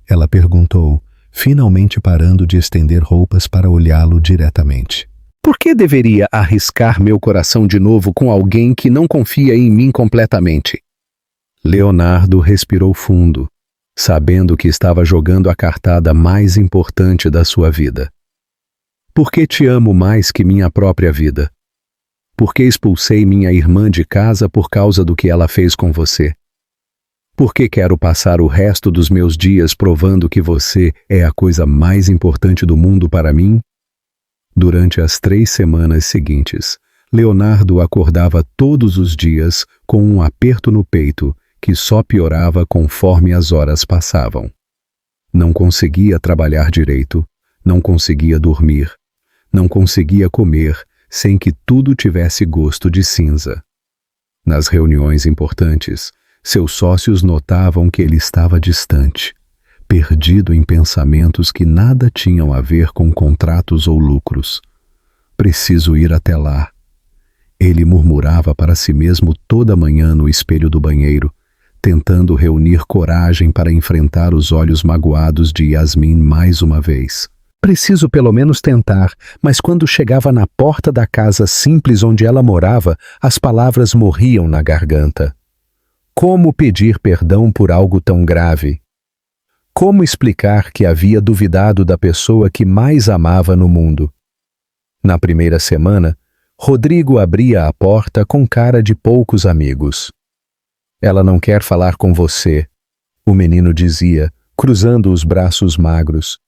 Ela perguntou, finalmente parando de estender roupas para olhá-lo diretamente. Por que deveria arriscar meu coração de novo com alguém que não confia em mim completamente? Leonardo respirou fundo, sabendo que estava jogando a cartada mais importante da sua vida. Por que te amo mais que minha própria vida? Por que expulsei minha irmã de casa por causa do que ela fez com você? Por que quero passar o resto dos meus dias provando que você é a coisa mais importante do mundo para mim? Durante as 3 semanas seguintes, Leonardo acordava todos os dias com um aperto no peito que só piorava conforme as horas passavam. Não conseguia trabalhar direito, não conseguia dormir, não conseguia comer, sem que tudo tivesse gosto de cinza. Nas reuniões importantes, seus sócios notavam que ele estava distante, perdido em pensamentos que nada tinham a ver com contratos ou lucros. Preciso ir até lá. Ele murmurava para si mesmo toda manhã no espelho do banheiro, tentando reunir coragem para enfrentar os olhos magoados de Yasmin mais uma vez. Preciso pelo menos tentar, mas quando chegava na porta da casa simples onde ela morava, as palavras morriam na garganta. Como pedir perdão por algo tão grave? Como explicar que havia duvidado da pessoa que mais amava no mundo? Na primeira semana, Rodrigo abria a porta com cara de poucos amigos. Ela não quer falar com você, o menino dizia, cruzando os braços magros.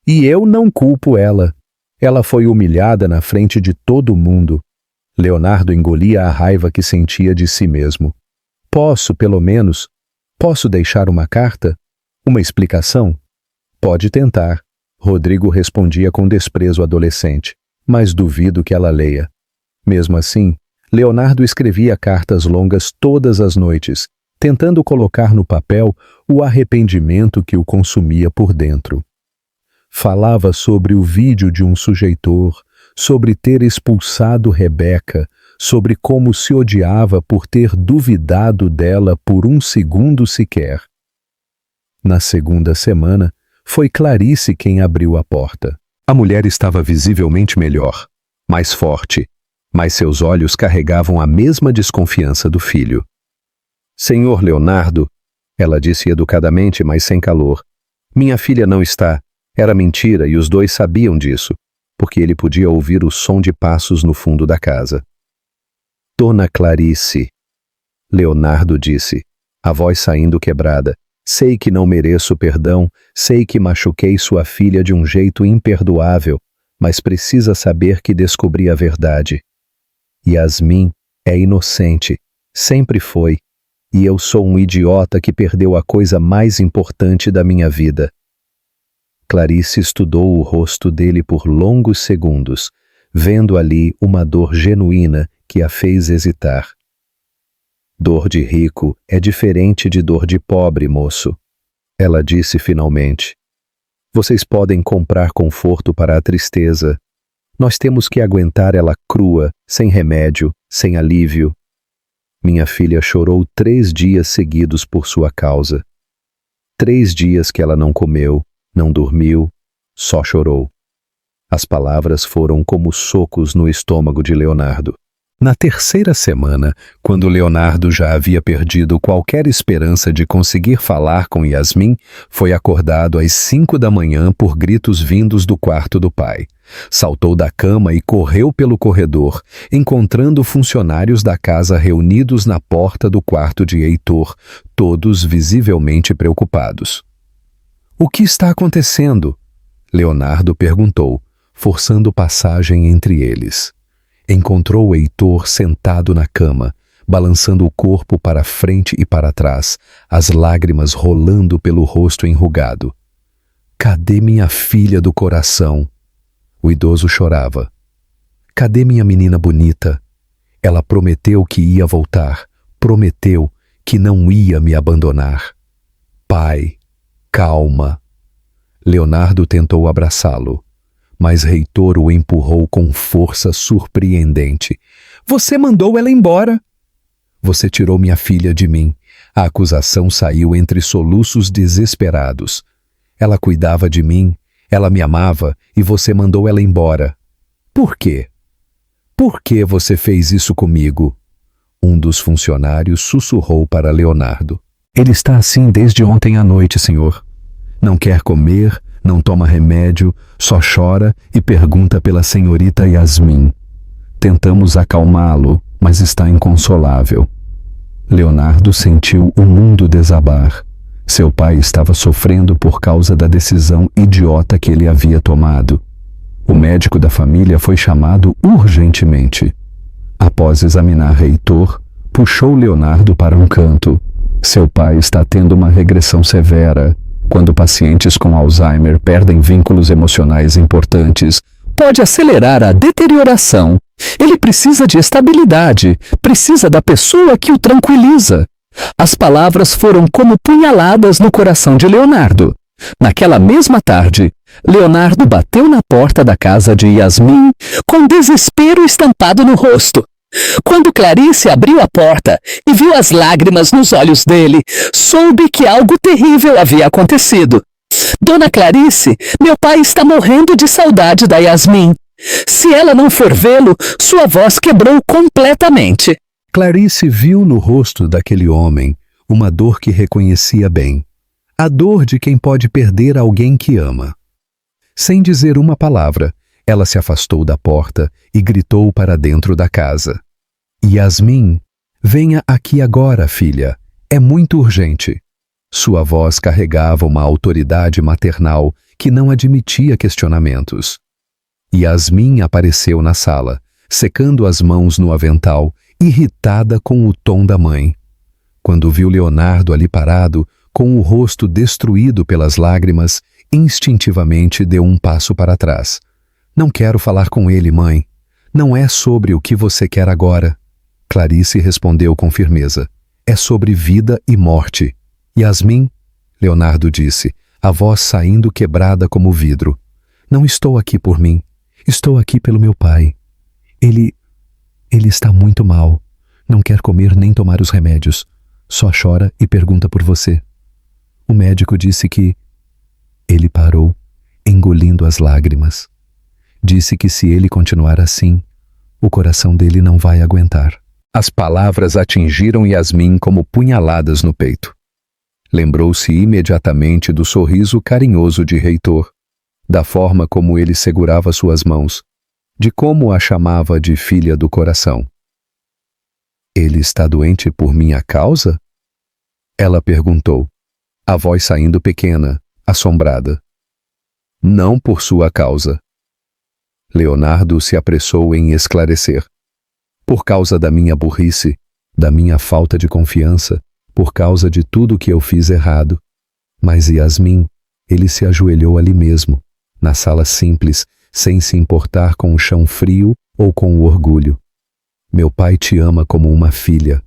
E eu não culpo ela. Ela foi humilhada na frente de todo mundo. Leonardo engolia a raiva que sentia de si mesmo. Posso, pelo menos, deixar uma carta? Uma explicação? Pode tentar, Rodrigo respondia com desprezo adolescente, mas duvido que ela leia. Mesmo assim, Leonardo escrevia cartas longas todas as noites, tentando colocar no papel o arrependimento que o consumia por dentro. Falava sobre o vídeo de um sujeitor, sobre ter expulsado Rebeca, sobre como se odiava por ter duvidado dela por um segundo sequer. Na segunda semana, foi Clarice quem abriu a porta. A mulher estava visivelmente melhor, mais forte, mas seus olhos carregavam a mesma desconfiança do filho. Senhor Leonardo, ela disse educadamente, mas sem calor, minha filha não está. Era mentira e os dois sabiam disso, porque ele podia ouvir o som de passos no fundo da casa. Dona Clarice, Leonardo disse, a voz saindo quebrada, sei que não mereço perdão, sei que machuquei sua filha de um jeito imperdoável, mas precisa saber que descobri a verdade. Yasmin é inocente, sempre foi, e eu sou um idiota que perdeu a coisa mais importante da minha vida. Clarice estudou o rosto dele por longos segundos, vendo ali uma dor genuína que a fez hesitar. Dor de rico é diferente de dor de pobre, moço. Ela disse finalmente. Vocês podem comprar conforto para a tristeza. Nós temos que aguentar ela crua, sem remédio, sem alívio. Minha filha chorou 3 dias seguidos por sua causa. 3 dias que ela não comeu, não dormiu, só chorou. As palavras foram como socos no estômago de Leonardo. Na terceira semana, quando Leonardo já havia perdido qualquer esperança de conseguir falar com Yasmin, foi acordado às 5 da manhã por gritos vindos do quarto do pai. Saltou da cama e correu pelo corredor, encontrando funcionários da casa reunidos na porta do quarto de Heitor, todos visivelmente preocupados. O que está acontecendo? Leonardo perguntou, forçando passagem entre eles. Encontrou Heitor sentado na cama, balançando o corpo para frente e para trás, as lágrimas rolando pelo rosto enrugado. Cadê minha filha do coração? O idoso chorava. Cadê minha menina bonita? Ela prometeu que ia voltar, prometeu que não ia me abandonar. Pai, calma. Leonardo tentou abraçá-lo, mas Heitor o empurrou com força surpreendente. Você mandou ela embora. Você tirou minha filha de mim. A acusação saiu entre soluços desesperados. Ela cuidava de mim, ela me amava e você mandou ela embora. Por quê? Por que você fez isso comigo? Um dos funcionários sussurrou para Leonardo. Ele está assim desde ontem à noite, senhor. Não quer comer, não toma remédio, só chora e pergunta pela senhorita Yasmin. Tentamos acalmá-lo, mas está inconsolável. Leonardo sentiu o mundo desabar. Seu pai estava sofrendo por causa da decisão idiota que ele havia tomado. O médico da família foi chamado urgentemente. Após examinar Heitor, puxou Leonardo para um canto. Seu pai está tendo uma regressão severa. Quando pacientes com Alzheimer perdem vínculos emocionais importantes, pode acelerar a deterioração. Ele precisa de estabilidade, precisa da pessoa que o tranquiliza. As palavras foram como punhaladas no coração de Leonardo. Naquela mesma tarde, Leonardo bateu na porta da casa de Yasmin com desespero estampado no rosto. Quando Clarice abriu a porta e viu as lágrimas nos olhos dele, soube que algo terrível havia acontecido. Dona Clarice, meu pai está morrendo de saudade da Yasmin. Se ela não for vê-lo, sua voz quebrou completamente. Clarice viu no rosto daquele homem uma dor que reconhecia bem. A dor de quem pode perder alguém que ama. Sem dizer uma palavra, ela se afastou da porta e gritou para dentro da casa. Yasmin, venha aqui agora, filha. É muito urgente. Sua voz carregava uma autoridade maternal que não admitia questionamentos. Yasmin apareceu na sala, secando as mãos no avental, irritada com o tom da mãe. Quando viu Leonardo ali parado, com o rosto destruído pelas lágrimas, instintivamente deu um passo para trás. Não quero falar com ele, mãe. Não é sobre o que você quer agora. Clarice respondeu com firmeza. É sobre vida e morte. Yasmin, Leonardo disse, a voz saindo quebrada como vidro. Não estou aqui por mim. Estou aqui pelo meu pai. Ele está muito mal. Não quer comer nem tomar os remédios. Só chora e pergunta por você. O médico disse que... Ele parou, engolindo as lágrimas. Disse que se ele continuar assim, o coração dele não vai aguentar. As palavras atingiram Yasmin como punhaladas no peito. Lembrou-se imediatamente do sorriso carinhoso de Heitor, da forma como ele segurava suas mãos, de como a chamava de filha do coração. Ele está doente por minha causa? Ela perguntou, a voz saindo pequena, assombrada. Não por sua causa. Leonardo se apressou em esclarecer. Por causa da minha burrice, da minha falta de confiança, por causa de tudo que eu fiz errado. Mas Yasmin, ele se ajoelhou ali mesmo, na sala simples, sem se importar com o chão frio ou com o orgulho. Meu pai te ama como uma filha.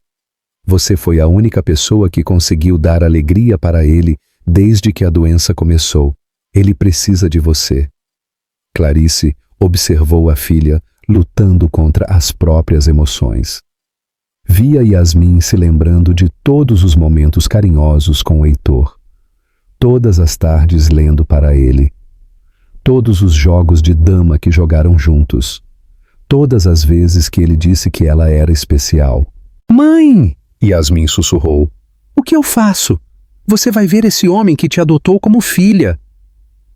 Você foi a única pessoa que conseguiu dar alegria para ele desde que a doença começou. Ele precisa de você. Clarice observou a filha lutando contra as próprias emoções. Via Yasmin se lembrando de todos os momentos carinhosos com Heitor. Todas as tardes lendo para ele. Todos os jogos de dama que jogaram juntos. Todas as vezes que ele disse que ela era especial. Mãe! Yasmin sussurrou. O que eu faço? Você vai ver esse homem que te adotou como filha.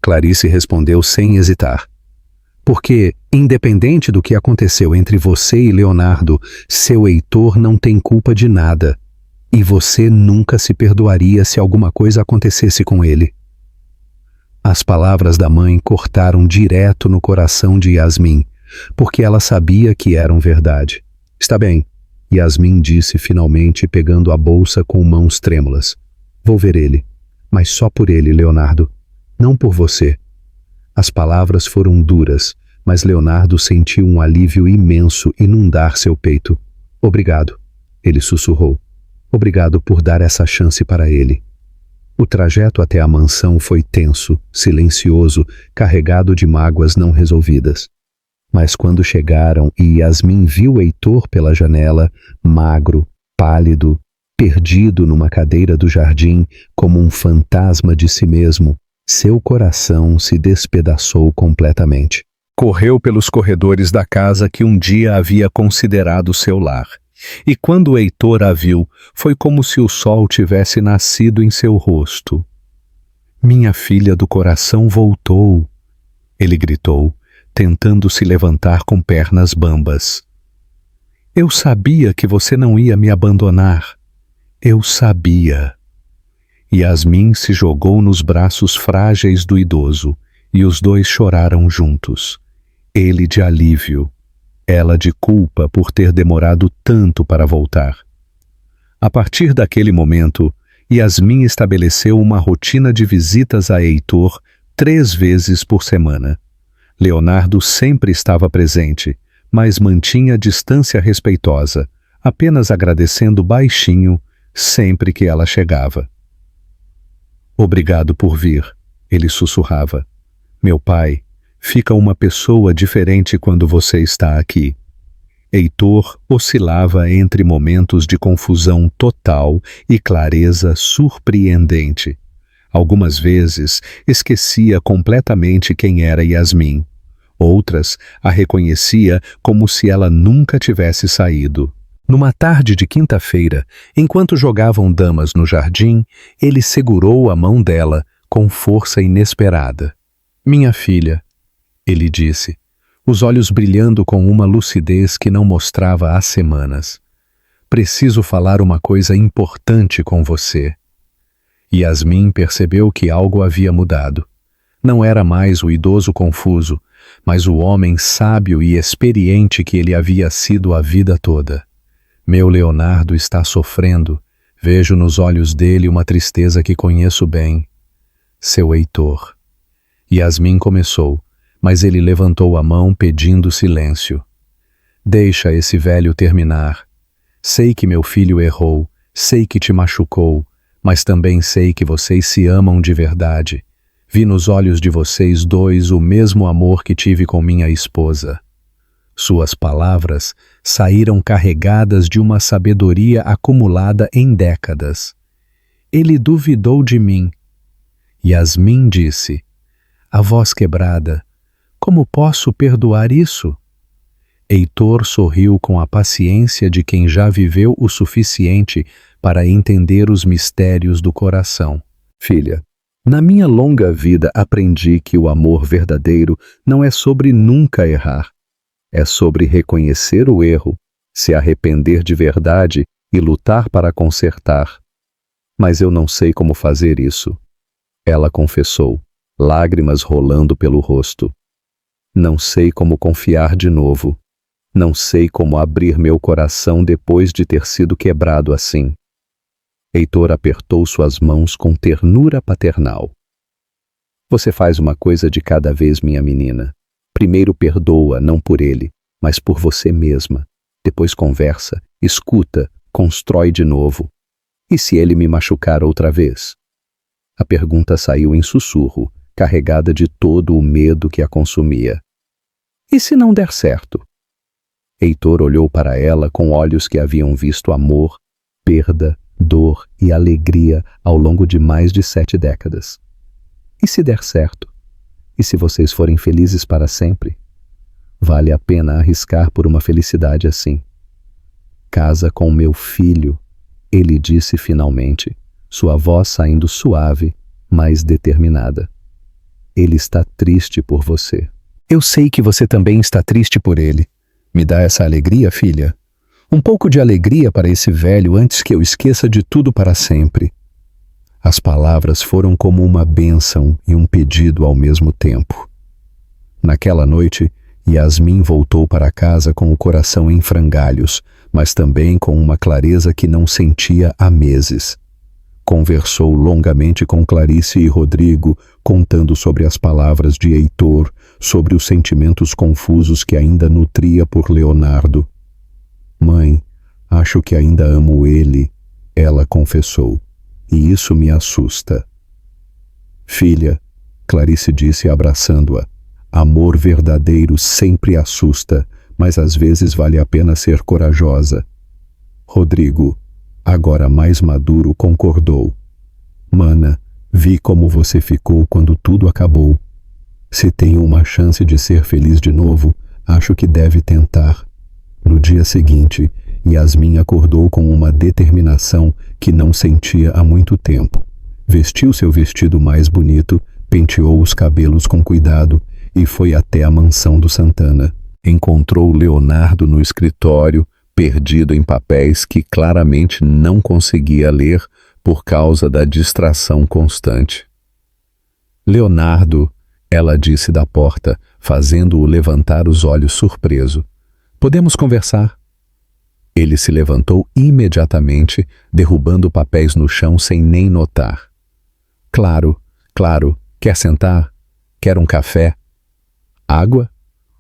Clarice respondeu sem hesitar. Porque, independente do que aconteceu entre você e Leonardo, seu Heitor não tem culpa de nada. E você nunca se perdoaria se alguma coisa acontecesse com ele. As palavras da mãe cortaram direto no coração de Yasmin, porque ela sabia que eram verdade. Está bem, Yasmin disse finalmente, pegando a bolsa com mãos trêmulas. Vou ver ele, mas só por ele, Leonardo, não por você. As palavras foram duras, mas Leonardo sentiu um alívio imenso inundar seu peito. Obrigado, ele sussurrou. Obrigado por dar essa chance para ele. O trajeto até a mansão foi tenso, silencioso, carregado de mágoas não resolvidas. Mas quando chegaram e Yasmin viu Heitor pela janela, magro, pálido, perdido numa cadeira do jardim, como um fantasma de si mesmo, seu coração se despedaçou completamente. Correu pelos corredores da casa que um dia havia considerado seu lar. E quando Heitor a viu, foi como se o sol tivesse nascido em seu rosto. Minha filha do coração voltou, ele gritou, tentando se levantar com pernas bambas. Eu sabia que você não ia me abandonar. Eu sabia. Yasmin se jogou nos braços frágeis do idoso, e os dois choraram juntos. Ele de alívio, ela de culpa por ter demorado tanto para voltar. A partir daquele momento, Yasmin estabeleceu uma rotina de visitas a Heitor 3 vezes por semana. Leonardo sempre estava presente, mas mantinha distância respeitosa, apenas agradecendo baixinho sempre que ela chegava. Obrigado por vir, ele sussurrava. Meu pai, fica uma pessoa diferente quando você está aqui. Heitor oscilava entre momentos de confusão total e clareza surpreendente. Algumas vezes esquecia completamente quem era Yasmin. Outras a reconhecia como se ela nunca tivesse saído. Numa tarde de quinta-feira, enquanto jogavam damas no jardim, ele segurou a mão dela com força inesperada. Minha filha, ele disse, os olhos brilhando com uma lucidez que não mostrava há semanas. Preciso falar uma coisa importante com você. Yasmin percebeu que algo havia mudado. Não era mais o idoso confuso, mas o homem sábio e experiente que ele havia sido a vida toda. Meu Leonardo está sofrendo. Vejo nos olhos dele uma tristeza que conheço bem. Seu Heitor. Yasmin começou, mas ele levantou a mão pedindo silêncio. Deixa esse velho terminar. Sei que meu filho errou, sei que te machucou, mas também sei que vocês se amam de verdade. Vi nos olhos de vocês dois o mesmo amor que tive com minha esposa. Suas palavras saíram carregadas de uma sabedoria acumulada em décadas. Ele duvidou de mim. Yasmin disse, a voz quebrada, como posso perdoar isso? Heitor sorriu com a paciência de quem já viveu o suficiente para entender os mistérios do coração. Filha, na minha longa vida aprendi que o amor verdadeiro não é sobre nunca errar. É sobre reconhecer o erro, se arrepender de verdade e lutar para consertar. Mas eu não sei como fazer isso. Ela confessou, lágrimas rolando pelo rosto. Não sei como confiar de novo. Não sei como abrir meu coração depois de ter sido quebrado assim. Heitor apertou suas mãos com ternura paternal. Você faz uma coisa de cada vez, minha menina. Primeiro perdoa, não por ele, mas por você mesma. Depois conversa, escuta, constrói de novo. E se ele me machucar outra vez? A pergunta saiu em sussurro, carregada de todo o medo que a consumia. E se não der certo? Heitor olhou para ela com olhos que haviam visto amor, perda, dor e alegria ao longo de mais de 7 décadas. E se der certo? E se vocês forem felizes para sempre? Vale a pena arriscar por uma felicidade assim. Casa com meu filho, ele disse finalmente, sua voz saindo suave, mas determinada. Ele está triste por você. Eu sei que você também está triste por ele. Me dá essa alegria, filha? Um pouco de alegria para esse velho antes que eu esqueça de tudo para sempre. As palavras foram como uma bênção e um pedido ao mesmo tempo. Naquela noite, Yasmin voltou para casa com o coração em frangalhos, mas também com uma clareza que não sentia há meses. Conversou longamente com Clarice e Rodrigo, contando sobre as palavras de Heitor, sobre os sentimentos confusos que ainda nutria por Leonardo. Mãe, acho que ainda amo ele, ela confessou, e isso me assusta. Filha, Clarice disse abraçando-a, amor verdadeiro sempre assusta, mas às vezes vale a pena ser corajosa. Rodrigo, agora mais maduro, concordou. Mana, vi como você ficou quando tudo acabou. Se tem uma chance de ser feliz de novo, acho que deve tentar. No dia seguinte, Yasmin acordou com uma determinação que não sentia há muito tempo. Vestiu seu vestido mais bonito, penteou os cabelos com cuidado e foi até a mansão do Santana. Encontrou Leonardo no escritório, perdido em papéis que claramente não conseguia ler por causa da distração constante. Leonardo, ela disse da porta, fazendo-o levantar os olhos surpreso. Podemos conversar? Ele se levantou imediatamente, derrubando papéis no chão sem nem notar. Claro, claro. Quer sentar? Quer um café? Água?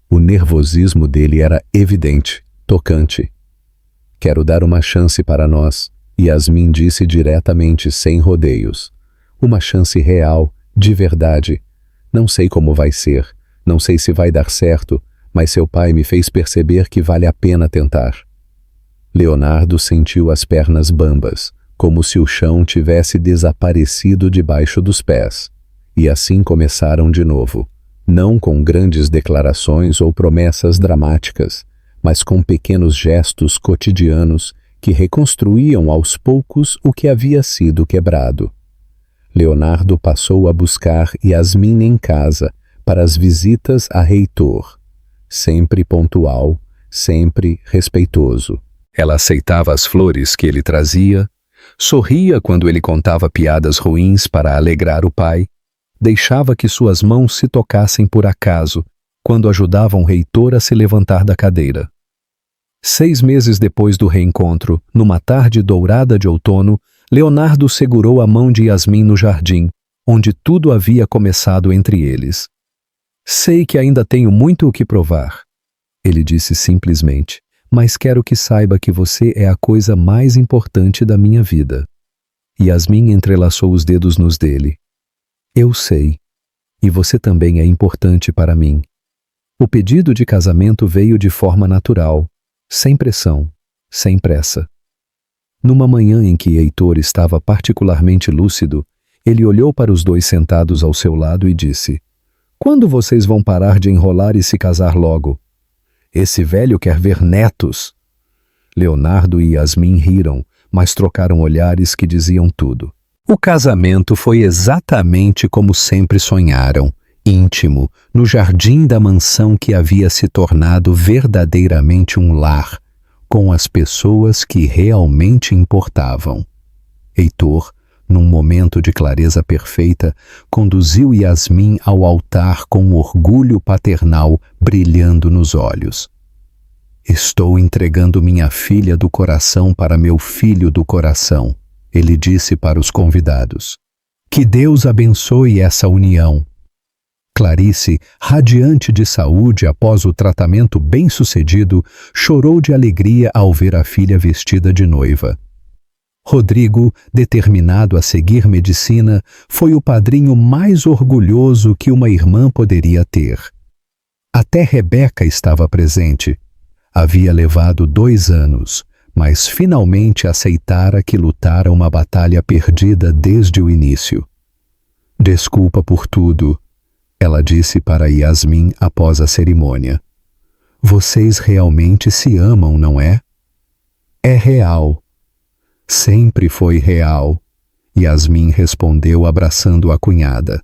O nervosismo dele era evidente, tocante. Quero dar uma chance para nós, Yasmin disse diretamente, sem rodeios. Uma chance real, de verdade. Não sei como vai ser, não sei se vai dar certo, mas seu pai me fez perceber que vale a pena tentar. Leonardo sentiu as pernas bambas, como se o chão tivesse desaparecido debaixo dos pés. E assim começaram de novo, não com grandes declarações ou promessas dramáticas, mas com pequenos gestos cotidianos que reconstruíam aos poucos o que havia sido quebrado. Leonardo passou a buscar Yasmin em casa para as visitas a Heitor, sempre pontual, sempre respeitoso. Ela aceitava as flores que ele trazia, sorria quando ele contava piadas ruins para alegrar o pai, deixava que suas mãos se tocassem por acaso quando ajudavam Heitor a se levantar da cadeira. 6 meses depois do reencontro, numa tarde dourada de outono, Leonardo segurou a mão de Yasmin no jardim, onde tudo havia começado entre eles. Sei que ainda tenho muito o que provar, ele disse simplesmente, mas quero que saiba que você é a coisa mais importante da minha vida. Yasmin entrelaçou os dedos nos dele. Eu sei, e você também é importante para mim. O pedido de casamento veio de forma natural, sem pressão, sem pressa. Numa manhã em que Heitor estava particularmente lúcido, ele olhou para os dois sentados ao seu lado e disse: "Quando vocês vão parar de enrolar e se casar logo? Esse velho quer ver netos." Leonardo e Yasmin riram, mas trocaram olhares que diziam tudo. O casamento foi exatamente como sempre sonharam, íntimo, no jardim da mansão que havia se tornado verdadeiramente um lar, com as pessoas que realmente importavam. Heitor, num momento de clareza perfeita, conduziu Yasmin ao altar com orgulho paternal brilhando nos olhos. "Estou entregando minha filha do coração para meu filho do coração", ele disse para os convidados. "Que Deus abençoe essa união." Clarice, radiante de saúde após o tratamento bem-sucedido, chorou de alegria ao ver a filha vestida de noiva. Rodrigo, determinado a seguir medicina, foi o padrinho mais orgulhoso que uma irmã poderia ter. Até Rebeca estava presente. Havia levado 2 anos, mas finalmente aceitara que lutara uma batalha perdida desde o início. "Desculpa por tudo", ela disse para Yasmin após a cerimônia. "Vocês realmente se amam, não é?" "É real." "Sempre foi real", Yasmin respondeu abraçando a cunhada.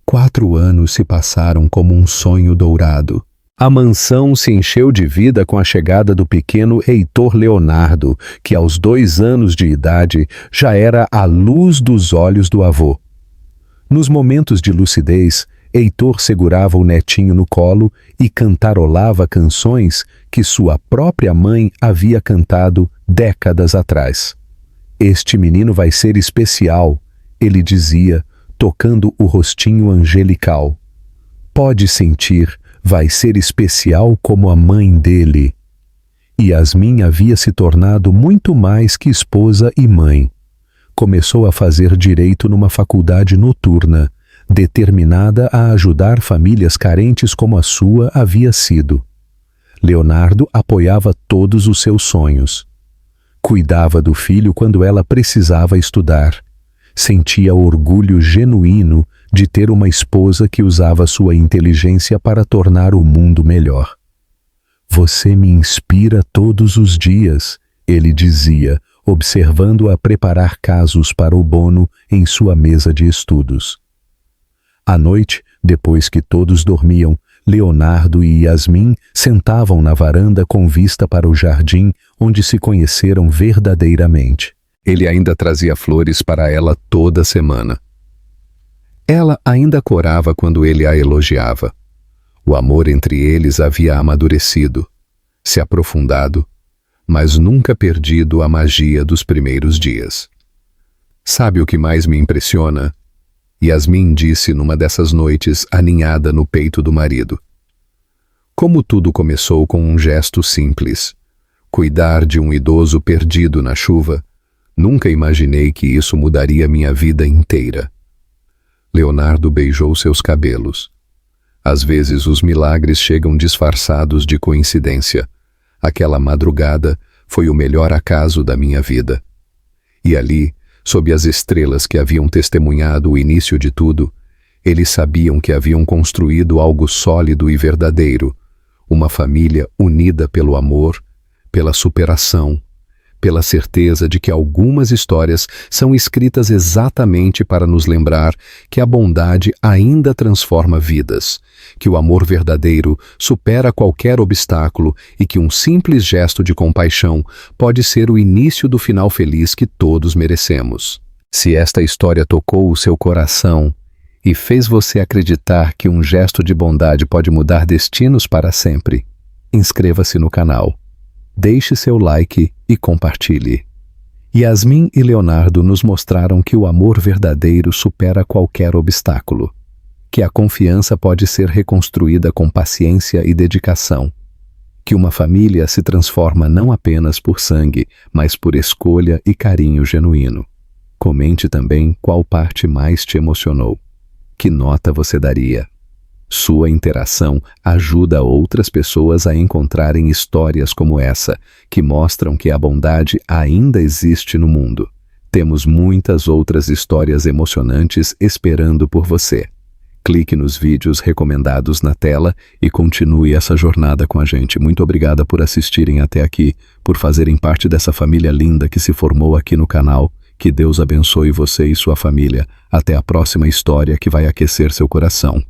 4 anos se passaram como um sonho dourado. A mansão se encheu de vida com a chegada do pequeno Heitor Leonardo, que aos 2 anos de idade já era a luz dos olhos do avô. Nos momentos de lucidez, Heitor segurava o netinho no colo e cantarolava canções que sua própria mãe havia cantado décadas atrás. "Este menino vai ser especial", ele dizia, tocando o rostinho angelical. "Pode sentir, vai ser especial como a mãe dele." Yasmin havia se tornado muito mais que esposa e mãe. Começou a fazer direito numa faculdade noturna, determinada a ajudar famílias carentes como a sua havia sido. Leonardo apoiava todos os seus sonhos. Cuidava do filho quando ela precisava estudar. Sentia orgulho genuíno de ter uma esposa que usava sua inteligência para tornar o mundo melhor. "Você me inspira todos os dias", ele dizia, observando-a preparar casos para o Bono em sua mesa de estudos. À noite, depois que todos dormiam, Leonardo e Yasmin sentavam na varanda com vista para o jardim onde se conheceram verdadeiramente. Ele ainda trazia flores para ela toda semana. Ela ainda corava quando ele a elogiava. O amor entre eles havia amadurecido, se aprofundado, mas nunca perdido a magia dos primeiros dias. "Sabe o que mais me impressiona?", Yasmin disse numa dessas noites aninhada no peito do marido. Como tudo começou com um gesto simples. Cuidar de um idoso perdido na chuva. Nunca imaginei que isso mudaria minha vida inteira. Leonardo beijou seus cabelos. Às vezes os milagres chegam disfarçados de coincidência. Aquela madrugada foi o melhor acaso da minha vida. E ali, sob as estrelas que haviam testemunhado o início de tudo, eles sabiam que haviam construído algo sólido e verdadeiro, uma família unida pelo amor, pela superação, pela certeza de que algumas histórias são escritas exatamente para nos lembrar que a bondade ainda transforma vidas, que o amor verdadeiro supera qualquer obstáculo e que um simples gesto de compaixão pode ser o início do final feliz que todos merecemos. Se esta história tocou o seu coração e fez você acreditar que um gesto de bondade pode mudar destinos para sempre, inscreva-se no canal. Deixe seu like e compartilhe. Yasmin e Leonardo nos mostraram que o amor verdadeiro supera qualquer obstáculo, que a confiança pode ser reconstruída com paciência e dedicação, que uma família se transforma não apenas por sangue, mas por escolha e carinho genuíno. Comente também qual parte mais te emocionou. Que nota você daria? Sua interação ajuda outras pessoas a encontrarem histórias como essa, que mostram que a bondade ainda existe no mundo. Temos muitas outras histórias emocionantes esperando por você. Clique nos vídeos recomendados na tela e continue essa jornada com a gente. Muito obrigada por assistirem até aqui, por fazerem parte dessa família linda que se formou aqui no canal. Que Deus abençoe você e sua família. Até a próxima história que vai aquecer seu coração.